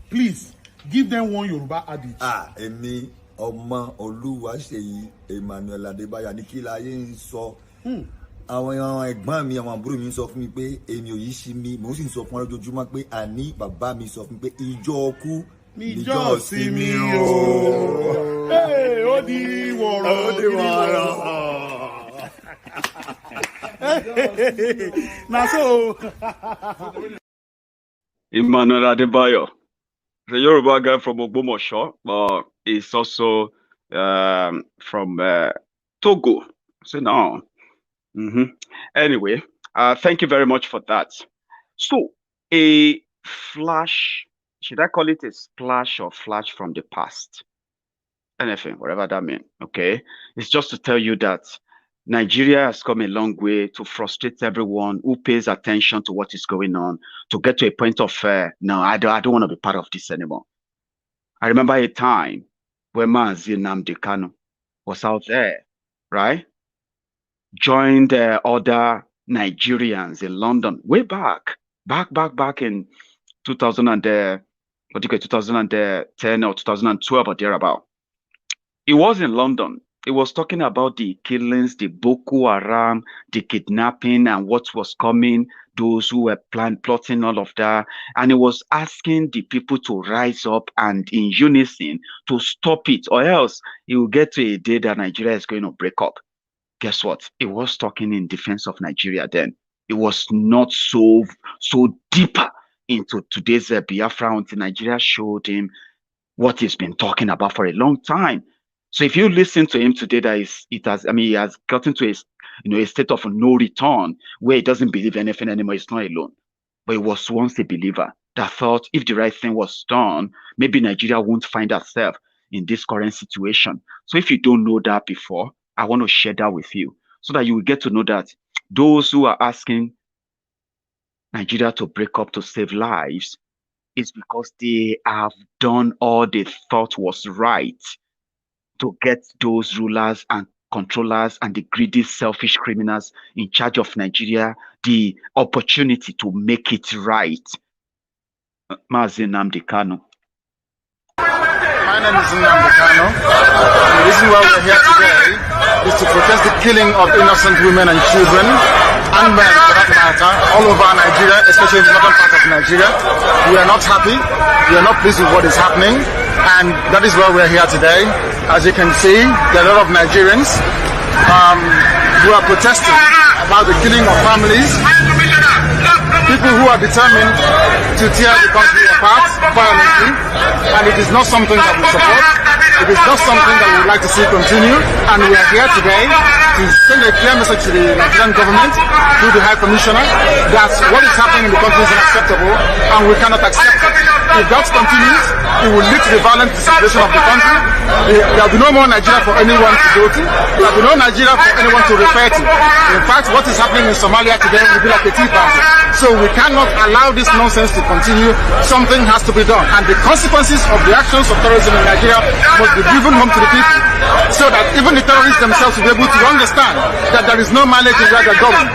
Speaker 6: Please give them one Yoruba adage.
Speaker 8: Èmi ọmọ Olúwaṣeyì Emmanuel Adebayo ní kí láyé ń sọ. Àwọn ẹ̀gbọ́n mi, àwọn àbúrò mi sọ fún mi pé èmi ò yí sí mi, mo sì ń sọ fún wọn lójoojúmọ́ pé àní bàbá mi sọ fún mi pé ìjọ ọkú níjọ́ sí mi o.
Speaker 6: Ó di wọ̀rọ̀. Na so.
Speaker 2: Emmanuel Adebayo, the Yoruba guy from Ogbomoso, but he's also from Togo. So now, anyway, thank you very much for that. So, a flash, should I call it a splash or flash from the past? Anything, whatever that means, okay? It's just to tell you that Nigeria has come a long way to frustrate everyone who pays attention to what is going on, to get to a point of, no, I don't want to be part of this anymore. I remember a time when Nnamdi Kano was out there, right? Joined other Nigerians in London way back in 2010 or 2012 or thereabout. He was in London. He was talking about the killings, the Boko Haram, the kidnapping, and what was coming, those who were plotting all of that. And he was asking the people to rise up and in unison to stop it, or else he will get to a day that Nigeria is going to break up. Guess what? He was talking in defense of Nigeria then. It was not so deeper into today's Biafra until Nigeria showed him what he's been talking about for a long time. So if you listen to him today, he has gotten to a state of no return where he doesn't believe anything anymore. He's not alone. But he was once a believer that thought if the right thing was done, maybe Nigeria won't find herself in this current situation. So if you don't know that before, I want to share that with you so that you will get to know that those who are asking Nigeria to break up to save lives is because they have done all they thought was right to get those rulers and controllers and the greedy, selfish criminals in charge of Nigeria the opportunity to make it right. Mazi Nnamdi Kano.
Speaker 7: My name is Nnamdi Kano. The reason why we're here today is to protest the killing of innocent women and children, and men for that matter, all over Nigeria, especially in the northern part of Nigeria. We are not happy, we are not pleased with what is happening, and that is why we're here today. As you can see, there are a lot of Nigerians who are protesting about the killing of families, people who are determined to tear the country apart violently, and it is not something that we support. It is not something that we would like to see continue, and we are here today to send a clear message to the Nigerian government through the High Commissioner that what is happening in the country is unacceptable and we cannot accept it. If that continues, it will lead to the violent disintegration of the country. There will be no more Nigeria for anyone to go to. There will be no Nigeria for anyone to refer to. In fact, what is happening in Somalia today will be like a tea party. So we cannot allow this nonsense to continue. Something has to be done. And the consequences of the actions of terrorism in Nigeria must be driven home to the people, so that even the terrorists themselves will be able to understand that there is no mileage in where they're going.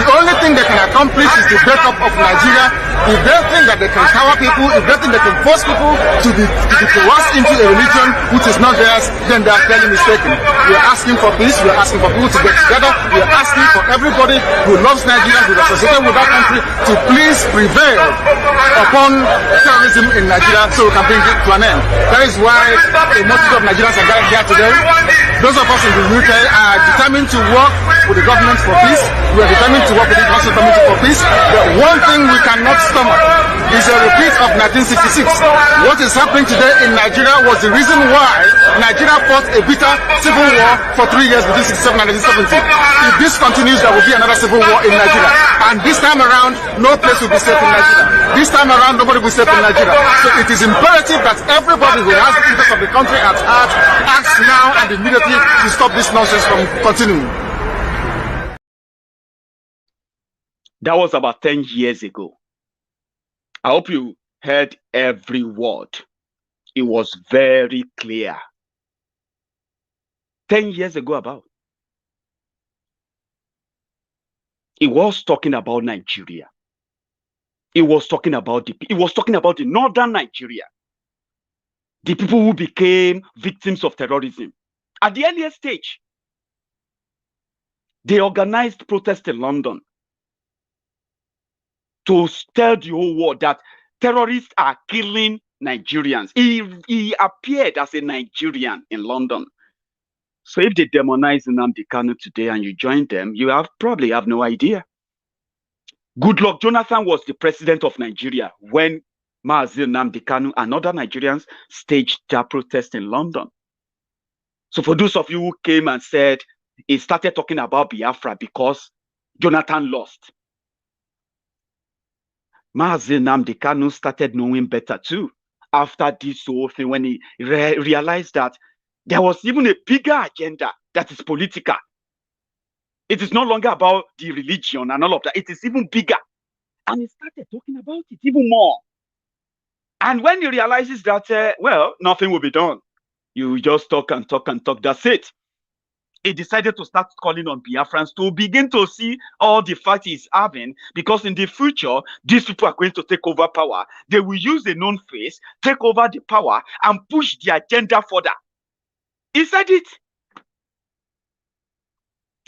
Speaker 7: The only thing they can accomplish is the breakup of Nigeria. If they think that they can cower people, if they think they can force people to be coerced into a religion which is not theirs, then they are clearly mistaken. We are asking for peace, we are asking for people to get together, we are asking for everybody who loves Nigeria, who is associated with that country, to please prevail upon terrorism in Nigeria so we can bring it to an end. That is why a multitude of Nigerians are gathered here today. Those of us in the UK are determined to work with the government for peace. We are determined to work with the international community for peace. But one thing we cannot stomach is a repeat of 1966. What is happening today in Nigeria was the reason why Nigeria fought a bitter civil war for 3 years between 1967 and 1970. If this continues, there will be another civil war in Nigeria. And this time around, no place will be safe in Nigeria. This time around, nobody will be safe in Nigeria. So it is imperative that everybody who has the interest of the country at heart acts now and immediately to stop this nonsense from continuing.
Speaker 2: That was about 10 years ago. I hope you heard every word. It was very clear. 10 years ago about. He was talking about Nigeria. He was talking about the northern Nigeria. The people who became victims of terrorism. At the earliest stage, they organized protests in London to tell the whole world that terrorists are killing Nigerians. He appeared as a Nigerian in London. So if they demonize Nnamdi Kanu today and you join them, you probably have no idea. Goodluck Jonathan was the president of Nigeria when Mazi Nnamdi Kanu and other Nigerians staged their protest in London. So for those of you who came and said he started talking about Biafra because Jonathan lost, Mazi Nnamdi Kanu started knowing better too after this whole thing, when he realized that there was even a bigger agenda that is political. It is no longer about the religion and all of that. It is even bigger. And he started talking about it even more. And when he realizes that, well, nothing will be done, you just talk and talk and talk, that's it. He decided to start calling on Biafrans to begin to see all the fight he's having, because in the future, these people are going to take over power. They will use a known face, take over the power, and push the agenda further. He said it.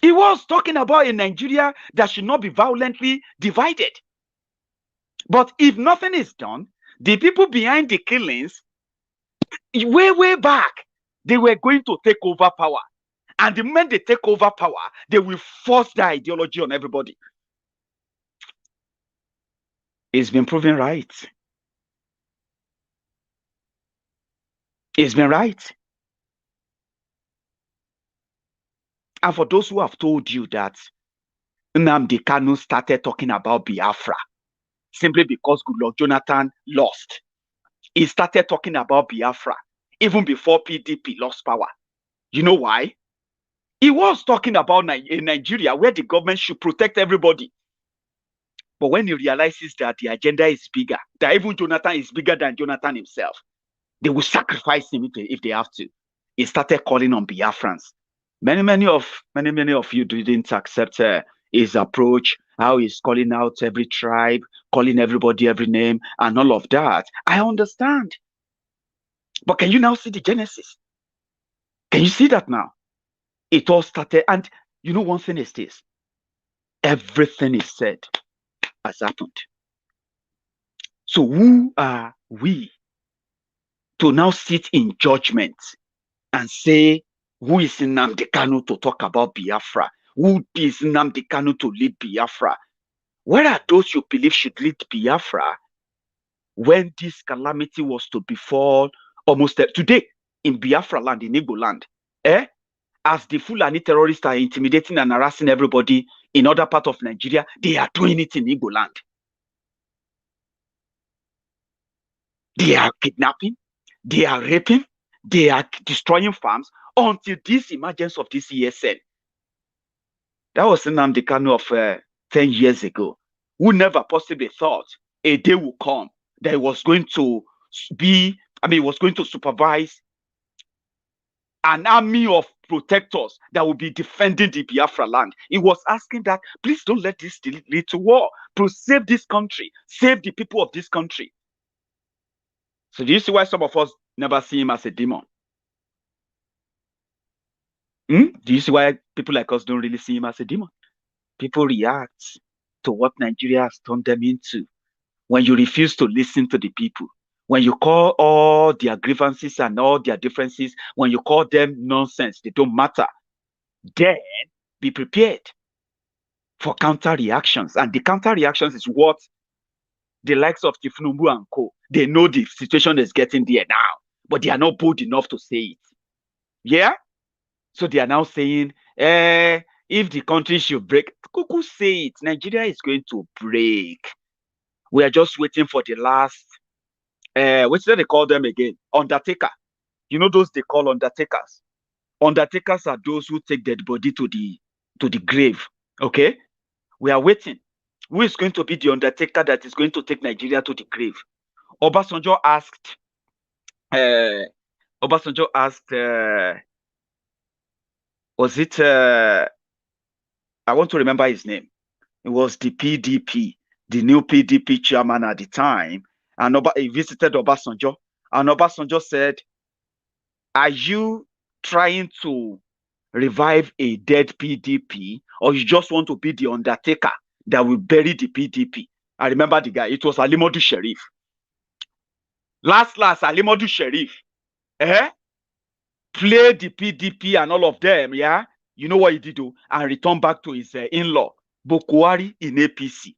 Speaker 2: He was talking about a Nigeria that should not be violently divided. But if nothing is done, the people behind the killings, way back, they were going to take over power. And the moment they take over power, they will force their ideology on everybody. It's been proven right. It's been right. And for those who have told you that Nnamdi Kanu started talking about Biafra simply because Goodluck Jonathan lost, he started talking about Biafra even before PDP lost power. You know why? He was talking about a Nigeria where the government should protect everybody. But when he realizes that the agenda is bigger, that even Jonathan is bigger than Jonathan himself, they will sacrifice him if they have to. He started calling on Biafrans. Many of you didn't accept his approach, how he's calling out every tribe, calling everybody every name, and all of that. I understand. But can you now see the genesis? Can you see that now? It all started, and you know one thing is this. Everything is said has happened. So who are we to now sit in judgment and say, who is Nnamdi Kanu to talk about Biafra? Who is Nnamdi Kanu to lead Biafra? Where are those you believe should lead Biafra when this calamity was to befall almost today in Biafra land, in Igbo land? As the Fulani terrorists are intimidating and harassing everybody in other parts of Nigeria, they are doing it in Igbo land. They are kidnapping, they are raping, they are destroying farms until this emergence of this ESN. That was Nnamdi Kanu of 10 years ago, who never possibly thought a day will come that he was going to he was going to supervise an army of protectors that will be defending the Biafra land. He was asking that, please don't let this lead to war. Save this country, save the people of this country. So do you see why some of us never see him as a demon? Do you see why people like us don't really see him as a demon? People react to what Nigeria has turned them into. When you refuse to listen to the people, when you call all their grievances and all their differences, when you call them nonsense, they don't matter, then be prepared for counter reactions. And the counter reactions is what the likes of Tinubu and co. They know the situation is getting there now, but they are not bold enough to say it. Yeah? So they are now saying, if the country should break, Kuku say it, Nigeria is going to break. We are just waiting for the last, what do they call them again? Undertaker. You know those they call undertakers? Undertakers are those who take dead body to the grave. Okay? We are waiting. Who is going to be the undertaker that is going to take Nigeria to the grave? Obasanjo asked, was it, I want to remember his name. It was the PDP, the new PDP chairman at the time. And he visited Obasanjo. And Obasanjo said, are you trying to revive a dead PDP, or you just want to be the undertaker that will bury the PDP? I remember the guy. It was Alimodu Sheriff. Last, Alimodu Sheriff. Play the PDP and all of them, yeah? You know what he did do? And return back to his in-law, Buhari in APC.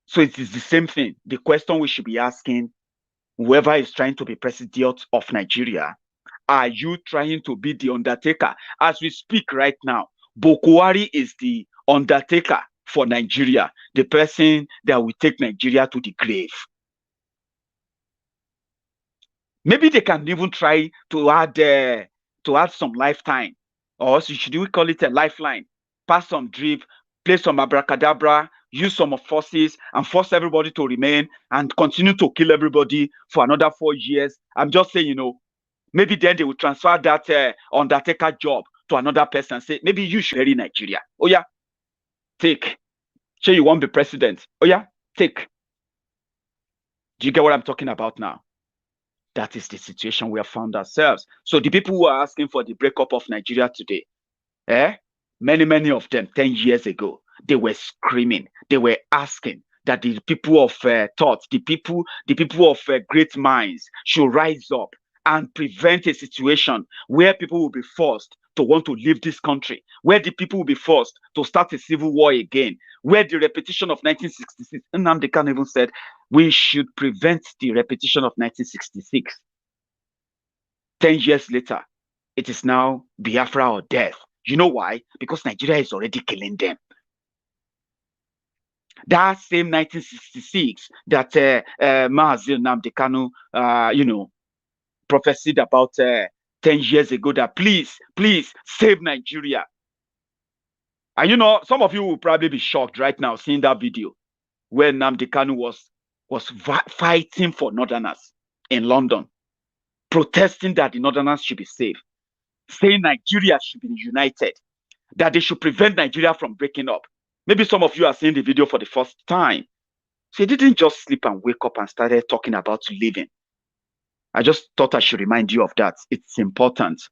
Speaker 2: So it is the same thing. The question we should be asking, whoever is trying to be president of Nigeria, are you trying to be the undertaker? As we speak right now, Buhari is the undertaker for Nigeria, the person that will take Nigeria to the grave. Maybe they can even try to add some lifetime, or should we call it a lifeline? Pass some drip, play some abracadabra, use some forces, and force everybody to remain and continue to kill everybody for another 4 years. I'm just saying, maybe then they will transfer that undertaker job to another person and say, maybe you should bury Nigeria. Oh yeah, take. Say you want to be president. Oh yeah, take. Do you get what I'm talking about now? That is the situation we have found ourselves. So the people who are asking for the breakup of Nigeria today, many of them 10 years ago, they were screaming, they were asking that the people of thought, the people of great minds should rise up and prevent a situation where people will be forced to want to leave this country, where the people will be forced to start a civil war again, where the repetition of 1966, Nnamdi Kanu even said, we should prevent the repetition of 1966. 10 years later, it is now Biafra or death. You know why? Because Nigeria is already killing them. That same 1966 that Mazi Nnamdi Kanu, prophesied about 10 years ago that please save Nigeria. And you know, some of you will probably be shocked right now seeing that video where Nnamdi Kanu was fighting for Northerners in London, protesting that the Northerners should be safe, saying Nigeria should be united, that they should prevent Nigeria from breaking up. Maybe some of you are seeing the video for the first time. So he didn't just sleep and wake up and started talking about leaving. I just thought I should remind you of that. It's important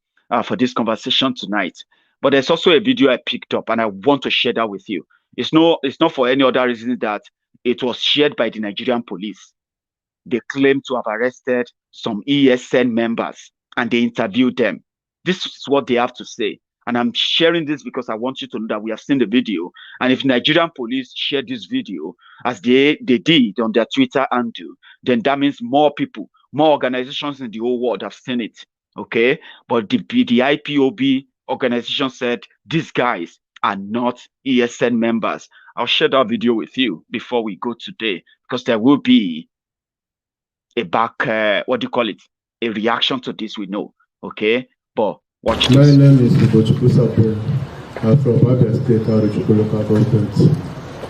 Speaker 2: for this conversation tonight. But there's also a video I picked up and I want to share that with you. It's not for any other reason that it was shared by the Nigerian police. They claim to have arrested some ESN members and they interviewed them. This is what they have to say. And I'm sharing this because I want you to know that we have seen the video. And if Nigerian police share this video as they did on their Twitter handle, then that means more people, more organizations in the whole world have seen it. Okay? But the IPOB organization said these guys are not ESN members. I'll share that video with you before we go today, because there will be a a reaction to this, we know. Okay? But watch this.
Speaker 9: My name is Tinubu Sapo. I'm from Abia State, Arochukwu local government,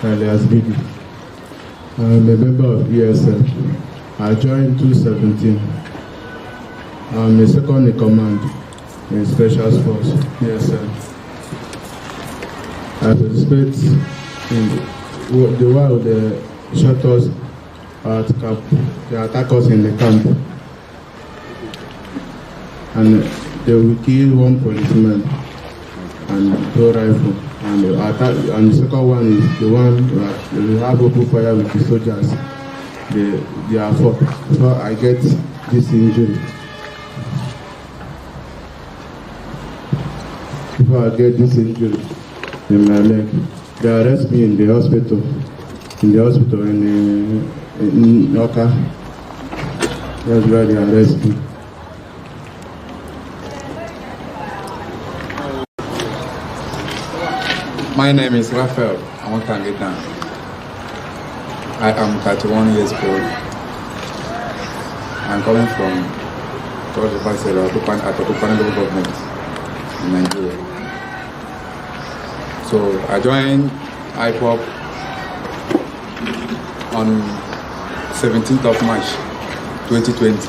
Speaker 9: alias BD. I'm a member of ESN. I joined 2017. I'm a second in command in Special Force, ESN. I participate in the while they shot us at camp. They attack us in the camp. And they will kill one policeman and 2 rifles. And the second one is the one that they will have open fire with the soldiers. They are fought. So I get this injury. Before I get this injury in my leg, they arrest me in the hospital. In Noka. That's where they arrest me.
Speaker 10: My name is Raphael Amokangitan. I am 31 years old. I'm coming from Portharcourt government in Nigeria. So I joined IPOB on 17th of March 2020.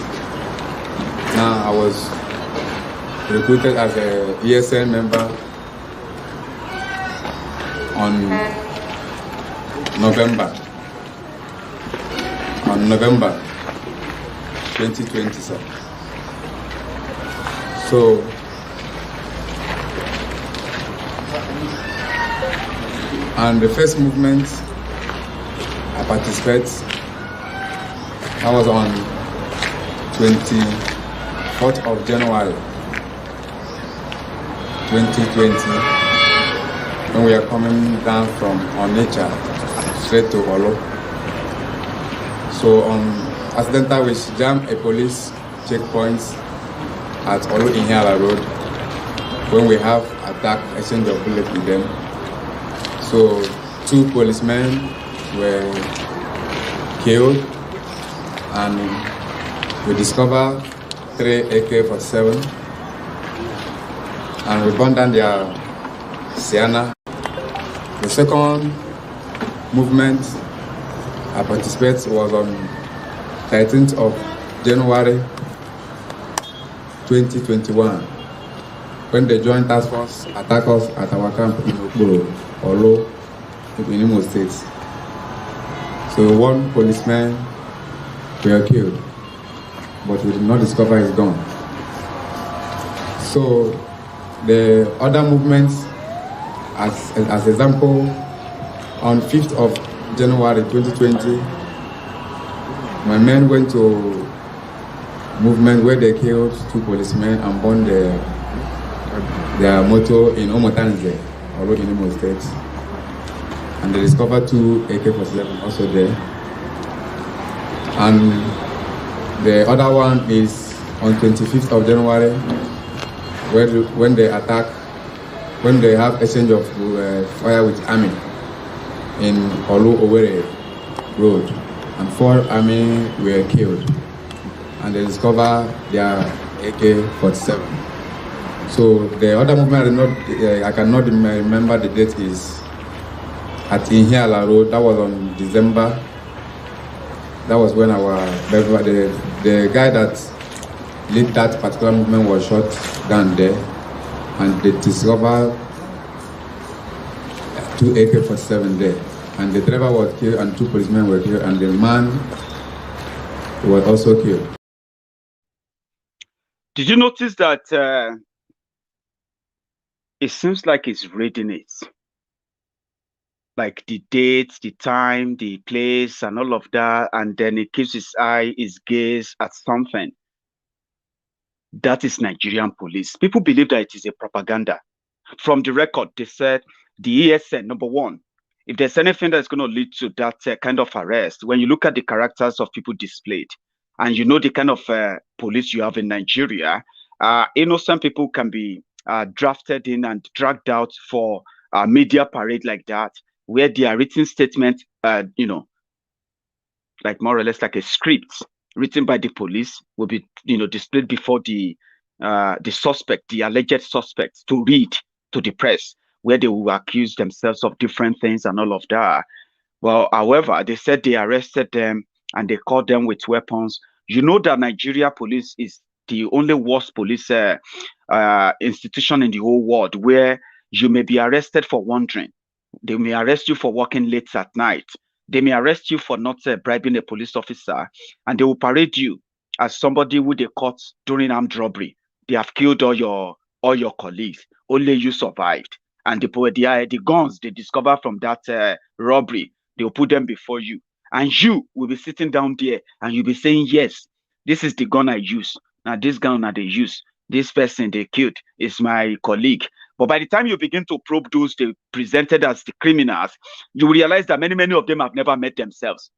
Speaker 10: Now I was recruited as a ESN member on November 2020, sir. So and the first movement I participate, I was on 24th of January 2020 when we are coming down from Onitsha straight to Olo. So on accidental we jammed a police checkpoint at Olo Ihiala Road when we have attack exchange of bullets with them. So 2 policemen were killed and we discovered 3 AK-47 and we burned down their Sienna. The second movement I participated was on 13th of January 2021 when the Joint Task Force attacked us at our camp in Okporo, Olo, in Imo State. So 1 policeman were killed, but we did not discover his gun. So the other movements, as example, on 5th of January 2020, my men went to movement where they killed 2 policemen and burned their motor in Omotanze, although in Imo State. And they discovered 2 AK-47 also there. And the other one is on 25th of January, when they have exchange of fire with army in Olu Owerri Road, and 4 army were killed, and they discovered their AK-47. So the other movement I cannot remember the date is at Inhiala Road. That was on December. That was when the guy that led that particular movement was shot down there, and they discovered 2 AK-47 there, and the driver was killed and 2 policemen were killed, and the man was also killed.
Speaker 2: Did you notice that it seems like he's reading it? Like the date, the time, the place, and all of that, and then he keeps his gaze at something. That is Nigerian police. People believe that it is a propaganda. From the record, they said the ESN, number one, if there's anything that's going to lead to that kind of arrest, when you look at the characters of people displayed, and you know the kind of police you have in Nigeria, innocent people can be drafted in and dragged out for a media parade like that, where their written statement, like more or less like a script written by the police, will be, displayed before the suspect, the alleged suspect, to read to the press, where they will accuse themselves of different things and all of that. Well, however, they said they arrested them and they caught them with weapons. You know that Nigeria police is the only worst police institution in the whole world, where you may be arrested for wandering. They may arrest you for working late at night. They may arrest you for not bribing a police officer, and they will parade you as somebody who they caught during armed robbery. They have killed all your colleagues. Only you survived. And the guns they discover from that robbery, they will put them before you. And you will be sitting down there and you'll be saying, yes, this is the gun I use. Now this gun that they use, this person they killed is my colleague. But by the time you begin to probe those they presented as the criminals, you will realize that many of them have never met themselves.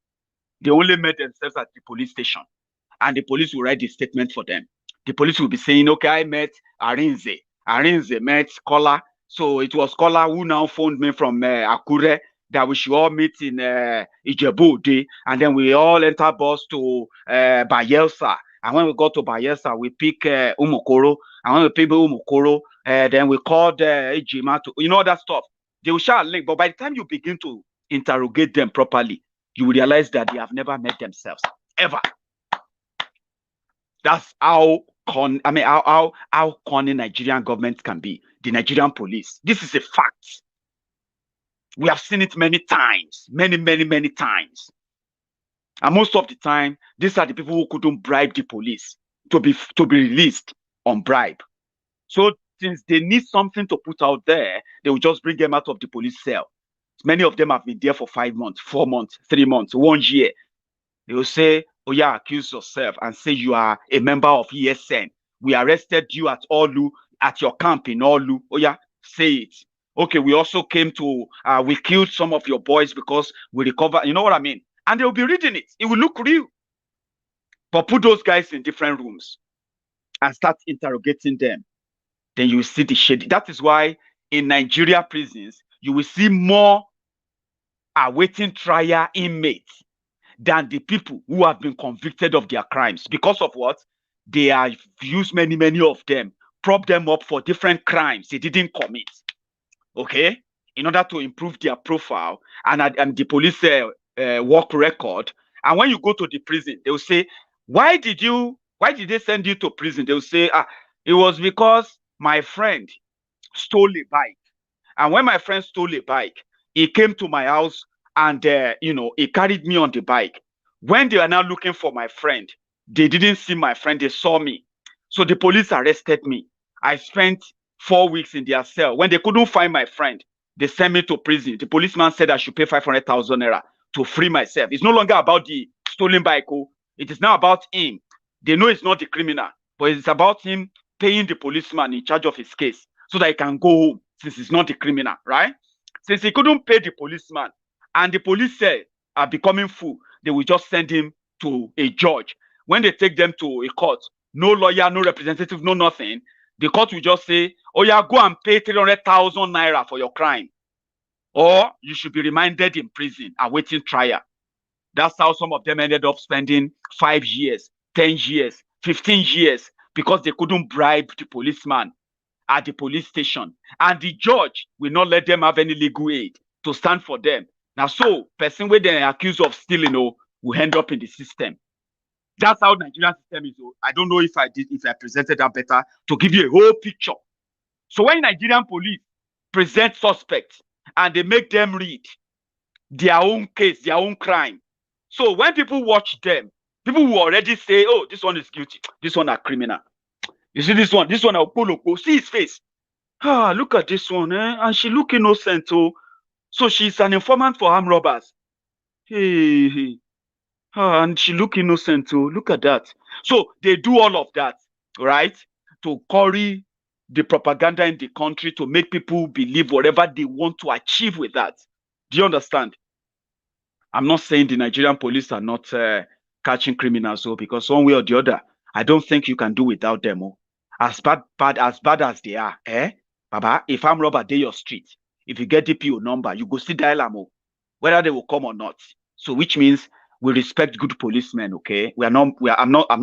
Speaker 2: They only met themselves at the police station. And the police will write the statement for them. The police will be saying, okay, I met Arinze. Arinze met Kola. So it was Kola who now phoned me from Akure that we should all meet in Ijebu, and then we all enter bus to Bayelsa. And when we got to Bayelsa, we pick Umokoro. And when we pick Umokoro, then we called Ejima to, that stuff. They will share a link. But by the time you begin to interrogate them properly, you will realize that they have never met themselves, ever. That's how corny Nigerian government can be. The Nigerian police. This is a fact. We have seen it many times, many times. And most of the time, these are the people who couldn't bribe the police to be released on bribe. So since they need something to put out there, they will just bring them out of the police cell. Many of them have been there for 5 months, 4 months, 3 months, 1 year. They will say, oh yeah, accuse yourself and say you are a member of ESN. We arrested you at Olu, at your camp in Olu. Oh yeah, say it. Okay, we also came to, we killed some of your boys because we recovered, you know what I mean? And they'll be reading it. It will look real. But put those guys in different rooms and start interrogating them. Then you will see the shade. That is why in Nigeria prisons, you will see more awaiting trial inmates than the people who have been convicted of their crimes. Because of what? They have used many of them, prop them up for different crimes they didn't commit. Okay? In order to improve their profile and the police work record. And when you go to the prison, they will say, why did they send you to prison? They will say, it was because my friend stole a bike. And when my friend stole a bike, he came to my house and, he carried me on the bike. When they are now looking for my friend, they didn't see my friend, they saw me. So the police arrested me. I spent 4 weeks in their cell. When they couldn't find my friend, they sent me to prison. The policeman said I should pay 500,000 naira to free myself. It's no longer about the stolen bike. It is now about him. They know it's not the criminal, but it's about him paying the policeman in charge of his case so that he can go home since he's not the criminal, right? Since he couldn't pay the policeman and the police are becoming full, they will just send him to a judge. When they take them to a court, no lawyer, no representative, no nothing, the court will just say, oh yeah, go and pay 300,000 naira for your crime. Or you should be remanded in prison awaiting trial. That's how some of them ended up spending 5 years, 10 years, 15 years, because they couldn't bribe the policeman. at the police station, and the judge will not let them have any legal aid to stand for them. Now, so person where they are accused of stealing, will end up in the system. That's how Nigerian system is. I don't know if I presented that better to give you a whole picture. So when Nigerian police present suspects and they make them read their own case, their own crime. So when people watch them, people will already say, oh, this one is guilty. This one a criminal. You see this one a Poloko. See his face. Ah, look at this one, and she look innocent, oh. So she's an informant for armed robbers. Hey. And she look innocent, oh. Look at that. So they do all of that, right? To curry the propaganda in the country to make people believe whatever they want to achieve with that. Do you understand? I'm not saying the Nigerian police are not catching criminals, because one way or the other, I don't think you can do without them. As bad as they are, Baba, if I'm robber, they your street. If you get DPO number, you go see dial them, whether they will come or not. So which means we respect good policemen, okay? I'm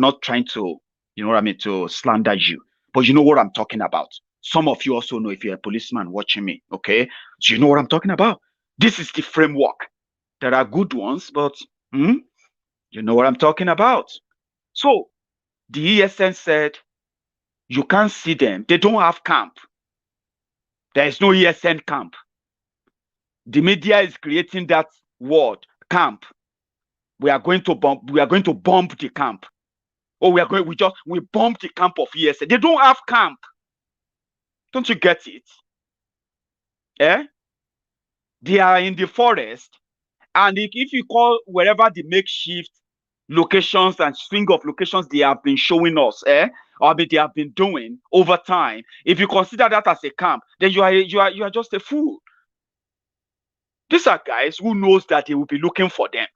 Speaker 2: not trying to, you know what I mean, to slander you. But you know what I'm talking about. Some of you also know if you're a policeman watching me, okay? So you know what I'm talking about. This is the framework. There are good ones, but you know what I'm talking about. So the ESN said, you can't see them. They don't have camp. There is no ESN camp. The media is creating that word, camp. We are going to bomb the camp. Or we bomb the camp of ESN. They don't have camp. Don't you get it? They are in the forest. And if you call wherever the makeshift locations and swing of locations they have been showing us, or they have been doing over time, if you consider that as a camp, then you are just a fool. These are guys who knows that they will be looking for them.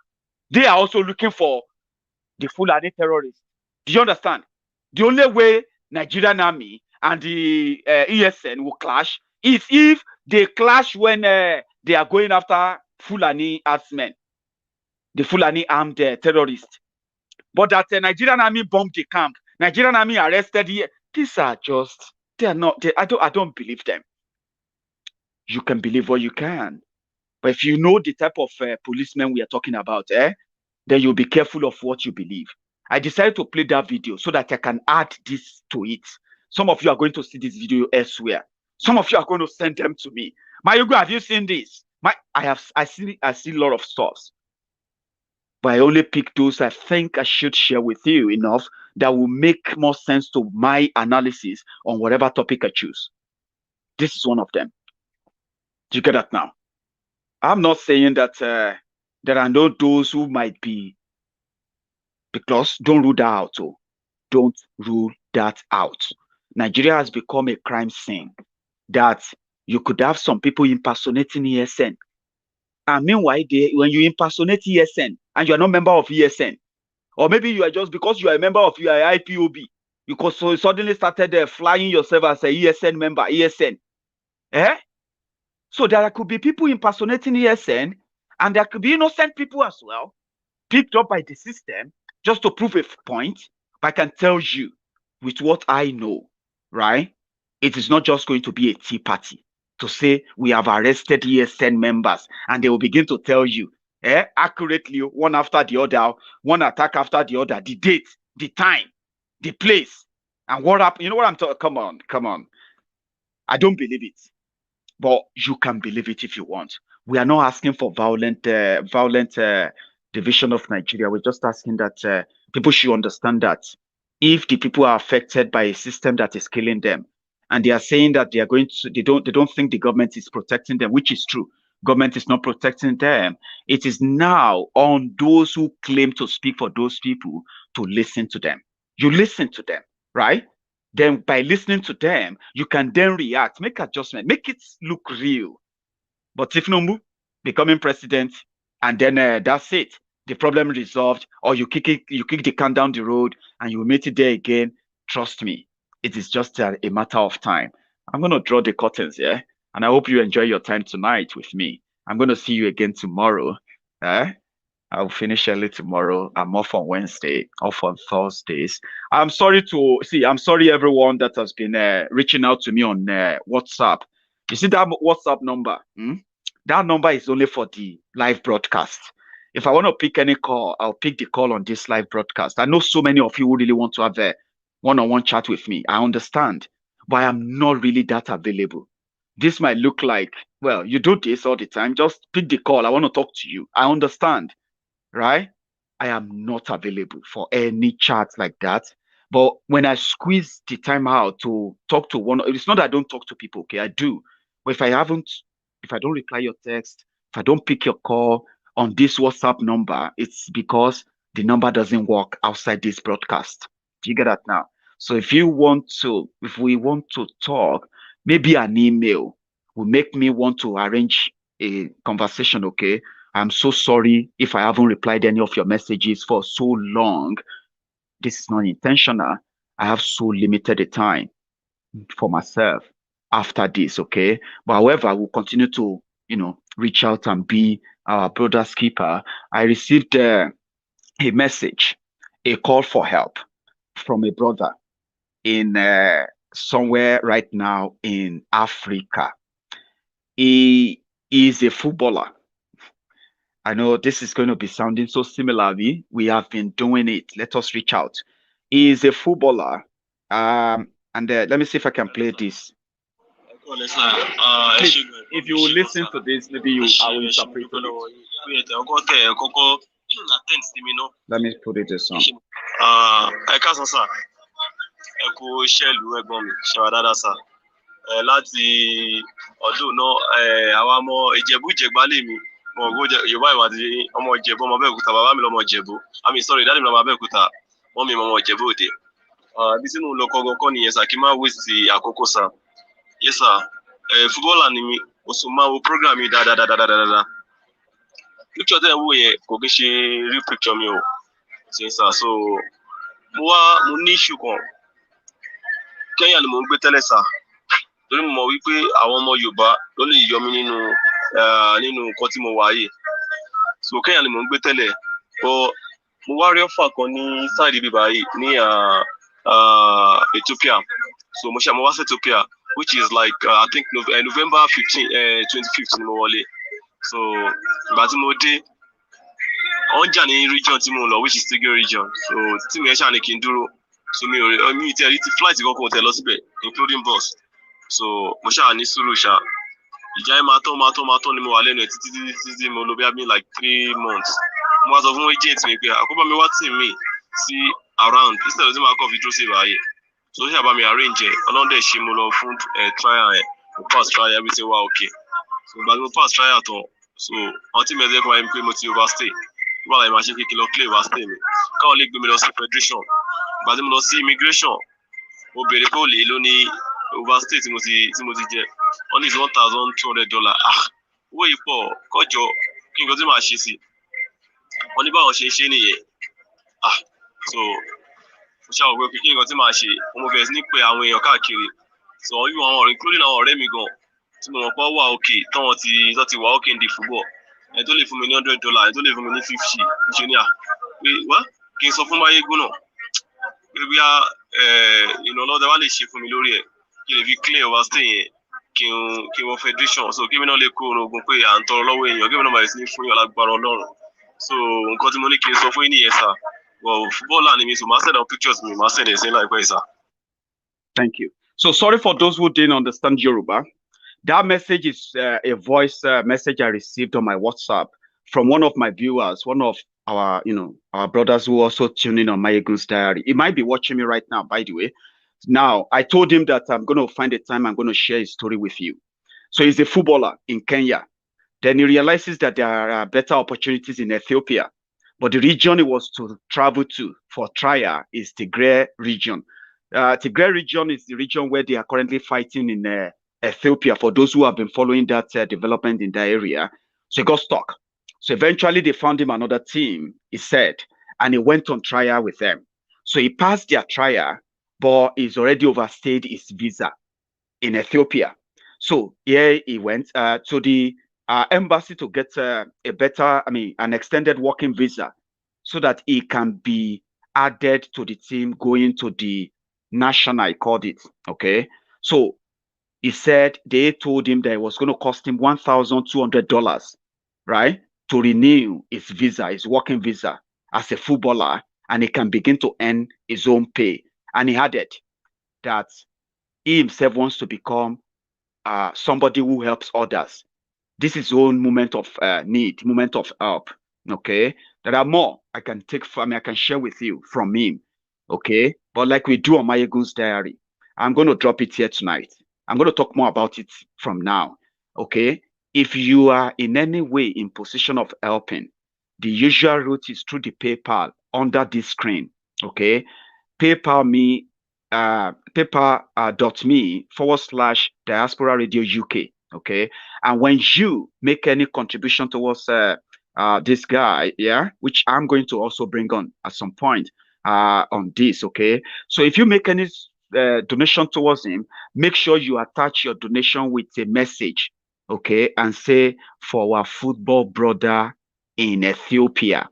Speaker 2: They are also looking for the Fulani terrorists. Do you understand? The only way Nigerian army and the ESN will clash is if they clash when they are going after Fulani herdsmen, the Fulani armed terrorists. But that Nigerian army bombed the camp, Nigerian army arrested. These are just, they are not. I don't believe them. You can believe what you can, but if you know the type of policemen we are talking about, then you'll be careful of what you believe. I decided to play that video so that I can add this to it. Some of you are going to see this video elsewhere. Some of you are going to send them to me. Maiyegun, have you seen this? I see a lot of stuff, but I only pick those I think I should share with you enough that will make more sense to my analysis on whatever topic I choose. This is one of them. Do you get that now? I'm not saying that there are no those who might be, because don't rule that out. Oh. Don't rule that out. Nigeria has become a crime scene that you could have some people impersonating ESN. And meanwhile, when you impersonate ESN and you are not a member of ESN, or maybe you are just because you are a member of your IPOB, you could suddenly started flying yourself as a ESN member, ESN. So there could be people impersonating ESN, and there could be innocent people as well, picked up by the system just to prove a point. But I can tell you, with what I know, right, it is not just going to be a tea party to say we have arrested ESN members, and they will begin to tell you accurately, one after the other, one attack after the other, the date, the time, the place, and what happened. You know what I'm talking? Come on. I don't believe it, but you can believe it if you want. We are not asking for violent division of Nigeria. We're just asking that people should understand that if the people are affected by a system that is killing them, and they are saying that they don't think the government is protecting them, which is true. Government is not protecting them. It is now on those who claim to speak for those people to listen to them. You listen to them, right? Then by listening to them, you can then react, make adjustment, make it look real. But if Tinubu becoming president, and then that's it, the problem resolved, or you kick the can down the road and you meet it there again, trust me, it is just a matter of time. I'm going to draw the curtains, and I hope you enjoy your time tonight with me. I'm going to see you again tomorrow. I'll finish early tomorrow. I'm off on Wednesday, off on Thursdays. I'm sorry everyone that has been reaching out to me on WhatsApp. You see that WhatsApp number? That number is only for the live broadcast. If I want to pick any call, I'll pick the call on this live broadcast. I know so many of you who really want to have a one-on-one chat with me. I understand, but I am not really that available. This might look like, well, you do this all the time. Just pick the call. I want to talk to you. I understand, right? I am not available for any chat like that. But when I squeeze the time out to talk to one, it's not that I don't talk to people, okay? I do. But if I don't reply your text, if I don't pick your call on this WhatsApp number, it's because the number doesn't work outside this broadcast. Do you get that now? So if we want to talk, maybe an email will make me want to arrange a conversation, okay? I'm so sorry if I haven't replied any of your messages for so long. This is not intentional. I have so limited a time for myself after this, okay? But however, I will continue to, reach out and be our brother's keeper. I received a message, a call for help from a brother in somewhere right now in Africa. He is a footballer. I know this is going to be sounding so similar. We have been doing it. Let us reach out. He is a footballer. And let me see if I can play this. Please, if you listen to this, maybe I will interpret it. Let me put it this on.
Speaker 11: Láti ọdún náà àwa ọmọ Ìjẹ̀bú Ìjẹ̀gbá lèmi mo Yorùbá ìwà àti ọmọ Ìjẹ̀bú ọmọ Abẹ́òkúta bàbá mi lọmọ Ìjẹ̀bú sorry dáàdì mi lọmọ Abẹ́òkúta wọ́n mi ọmọ Ìjẹ̀bú Òde bí sínú lọ kọ́gọ́kọ́ nìyẹn sà kí n má waste àkókò sà yes sir footballer ni mi mo sì máa wo program yìí dáadáa picture tẹ́ ẹ̀ ń wò yẹn kò kí ṣe real picture mi o ṣe sà so mo ní issue kan Kenya ni mo ń gbé tẹ́lẹ̀ sà torí mo mọ̀ wípé àwọn ọmọ Yorùbá ló lè yọ mí nínú nǹkan tí mo wà yìí so Kenya ni mo ń gbé tẹ́lẹ̀ but mo wá rí offer kan ní side ibi báyìí ní Ethiopia so mo wá sí Ethiopia which is like I think November 25th ni mo wọlé so ìgbà tí mo dé wọ́n jà ní region tí mo lọ which is Tigray region so tí mi ẹ̀ ṣáà ní kí n dúró so mi ì tẹ̀ rí ti flight kankan tẹ̀ lọ síbẹ̀ including bus. So mo ṣáà ní sùúrù ṣá ìjà yẹn máa tán ni mo wà lẹ́nu ẹ̀ títí mo lò bí i like 3 months mo wá sọ fún agent mi pé àkóbá mi wá tì mí sí around instead of tí màá kọ́ fi dúró sí ìbáyé so ṣé àbá mi arrange ẹ̀ ọlọ́dẹ̀ ṣe mo lọ fún trial ẹ̀ mo pass trial everything wá okay so ìgbà tí mo pass trial tán so àwọn tí mi ẹ̀ kọ́ ẹ̀ pé mo ti overstay nígbà tí màá ṣe kékeré lọ clear overstay mi káwọn lè gbé mi lọ sí federation ìgbà tí mo lọ sí immigration mo béèrè pé ó lè ló ní overstay tí mo ti jẹ only $1,200 owó yìí pọ̀ kọjọ kí nǹkan tí màá ṣe sí wọn ní báwọn ṣe nìyẹn so mo ṣàwọn pé kí nǹkan tí màá ṣe mo bẹ̀rẹ̀ sí ní pé àwọn èèyàn káàkiri so wọn yóò àwọn including àwọn ọ̀rẹ́ mi gan tí mo mọ̀ pé wà òkè tán ti wà òkè ní football ẹni tó lè fún mi ní $100 ẹni tó lè fún mi ní 50 ṣe ní pé wá kí n sọ fún Maiyegun náà pé bí ìrànlọ́wọ́ wá lè ṣe fún mi lórí ẹ̀ kí lè fi clear overstay yẹn kí wọ́n federation so kí mi náà lè kó orogún pé à ń tọrọ lọ́wọ́ èèyàn kí mi náà máa sí ní fún yàn lágbára Ọlọ́run so nǹkan tí mo ní kí n sọ fún yín nìyẹn sà well footballer ni mi so máa send out pictures mi máa send ẹ̀ sí láìpẹ́ sà.
Speaker 2: Thank you. So sorry for those who didn't understand Yoruba. That message is a voice message I received on my WhatsApp from one of my viewers, one of our brothers who also tune in on Maiyegun's Diary. He might be watching me right now, by the way. Now, I told him that I'm going to find a time I'm going to share his story with you. So he's a footballer in Kenya. Then he realizes that there are better opportunities in Ethiopia. But the region he was to travel to for trial is Tigray region. Tigray region is the region where they are currently fighting in Ethiopia, for those who have been following that development in that area. So he got stuck. So eventually they found him another team, he said, and he went on trial with them. So he passed their trial, but he's already overstayed his visa in Ethiopia. So here he went to the embassy to get a better, an extended working visa so that he can be added to the team going to the national, I called it. Okay. So he said they told him that it was going to cost him $1,200, right, to renew his visa, his working visa as a footballer, and he can begin to earn his own pay. And he added that he himself wants to become somebody who helps others. This is his own moment of need, moment of help. Okay, there are more I can take from, I can share with you from him. Okay, but like we do on Maiyegun's diary, I'm going to drop it here tonight. I'm going to talk more about it from now. Okay, if you are in any way in position of helping, the usual route is through the PayPal under this screen. Okay, PayPal me, paypal.me/Diaspora Radio UK. Okay, and when you make any contribution towards this guy, yeah, which I'm going to also bring on at some point on this. Okay, so if you make any donation towards him, make sure you attach your donation with a message, okay, and say, for our football brother in Ethiopia.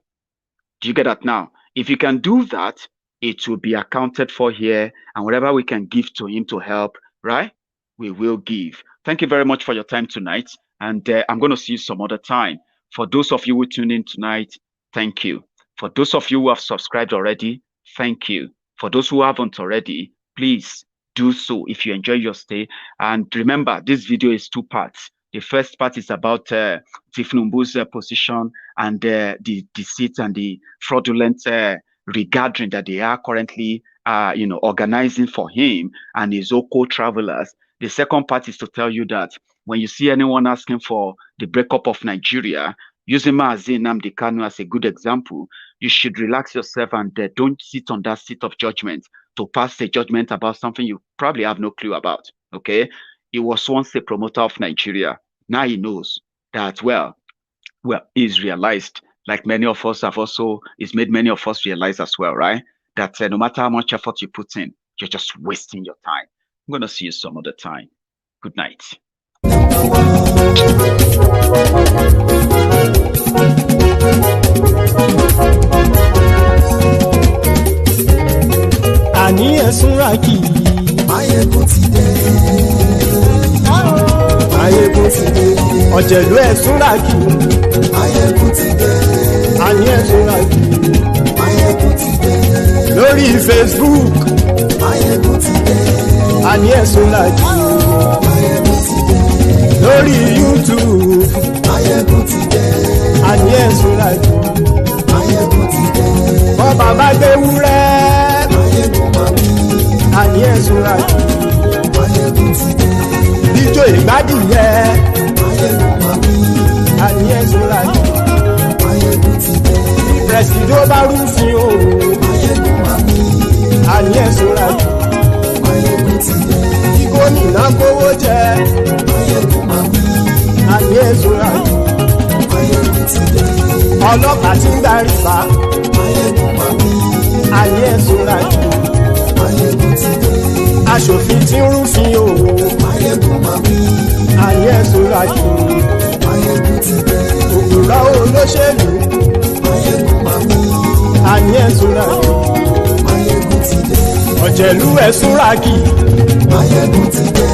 Speaker 2: Do you get that now? If you can do that, it will be accounted for here, and whatever we can give to him to help, right, we will give. Thank you very much for your time tonight, and I'm going to see you some other time. For those of you who tuned in tonight, thank you. For those of you who have subscribed already, thank you. For those who haven't already, please do so if you enjoy your stay. And remember, this video is 2 parts. The first part is about Tinubu's position and the deceit and the fraudulent regathering that they are currently organizing for him and his Oko travelers. The second part is to tell you that when you see anyone asking for the breakup of Nigeria, using Maiyegun Nnamdi Kanu as a good example, you should relax yourself and don't sit on that seat of judgment to pass a judgment about something you probably have no clue about. Okay, he was once a promoter of Nigeria. Now he knows that, well, he's realized, like many of us have also, it's made many of us realize as well, right? That no matter how much effort you put in, you're just wasting your time. I'm going to see you some other time. Good night.
Speaker 1: Àní ẹ̀sùn rákì. Maiyegun ti dé. Maiyegun ti dé. Ọ̀jẹ̀lú ẹ̀sùn rákì. Maiyegun ti dé. Àní ẹ̀sùn rákì. Maiyegun ti dé. Lórí Facebook. Maiyegun ti dé. Àní ẹ̀sùn rákì. Maiyegun ti dé. Lórí YouTube. Maiyegun ti dé. Àní ẹ̀sùn rákì. Maiyegun ti dé. Bọ́ bàbá gbé wúrẹ́. Àní ẹ̀sùn rákì. Maiyegun ti dé. Ijó ìgbádìyẹ. Àní ẹ̀sùn rákì. Maiyegun ti dé. Pẹ̀sìdó bá rúfin o. Àní ẹ̀sùn rákì. Maiyegun ti dé. Kí gómìnà kówó jẹ. Àní ẹ̀sùn rákì. Maiyegun ti dé. Ọlọ́pàá tí ń darí bá. Àní ẹ̀sùn rákì. Maiyegun ti dé. Aṣòfin tí ń rúfin o. Àní ẹ̀sùn rákì. Maiyegun ti dé. Òpùrọ́ olóṣèlú. Àní ẹ̀sùn rákì. Maiyegun ti dé. Ọ̀jẹ̀lú ẹ̀sùn rákì. Maiyegun ti dé.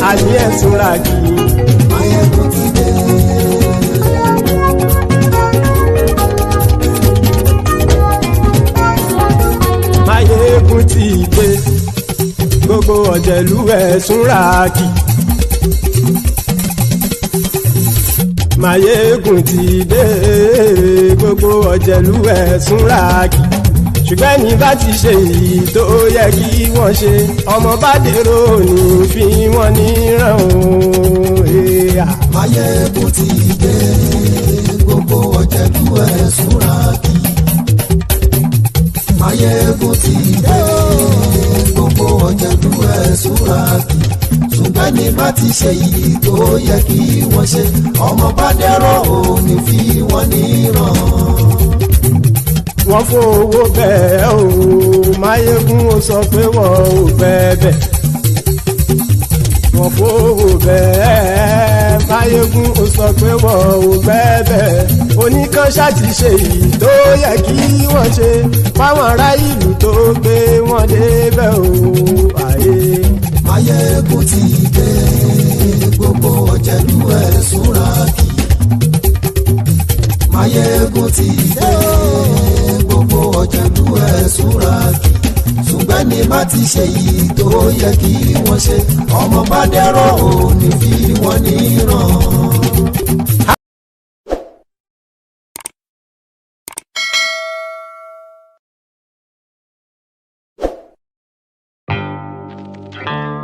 Speaker 1: Àní ẹ̀sùn rákì. Maiyegun ti dé. Maiyegun ti dé. Gbogbo ọ̀jẹ̀lú ẹ̀sùn rákì. Maiyegun ti dé. Gbogbo ọ̀jẹ̀lú ẹ̀sùn rákì. Ṣùgbọ́n ní bá ti ṣe èyí tó yẹ kí wọ́n ṣe, ọmọ bá dèrò ní fi wọ́n níran o. Maiyegun ti dé. Gbogbo ọ̀jẹ̀lú ẹ̀sùn rákì. Maiyegun ti dé. Gbogbo ọ̀jẹ̀lú ẹ̀sùn rákì. Ṣùgbọ́n ní bá ti ṣe èyí tó yẹ kí wọ́n ṣe, ọmọ bá dèrò ní fi wọ́n níran. Wọ́n fowó bẹ́ẹ̀ o. Maiyegun ó sọ pé wọ́n ò fẹ́ bẹ́ẹ̀. Wọ́n fowó bẹ́ẹ̀. Maiyegun ó sọ pé wọn ò gbẹ́bẹ̀ oníkan ṣáàtì ṣe èyí tó yẹ kí wọ́n ṣe fáwọn ará ìlú tó gbé wọn débẹ̀ o àyè.
Speaker 12: Maiyegun ti dé gbogbo ọ̀jẹ̀lú ẹ̀ súnra kì. Maiyegun ti dé gbogbo ọ̀jẹ̀lú ẹ̀ súnra kì. Ṣùgbọ́n ní má ti ṣe yìí tó yẹ kí wọ́n ṣe ọmọ bá dẹ́rọ̀ ò ní fi wọ́n níran.
Speaker 1: Thank you.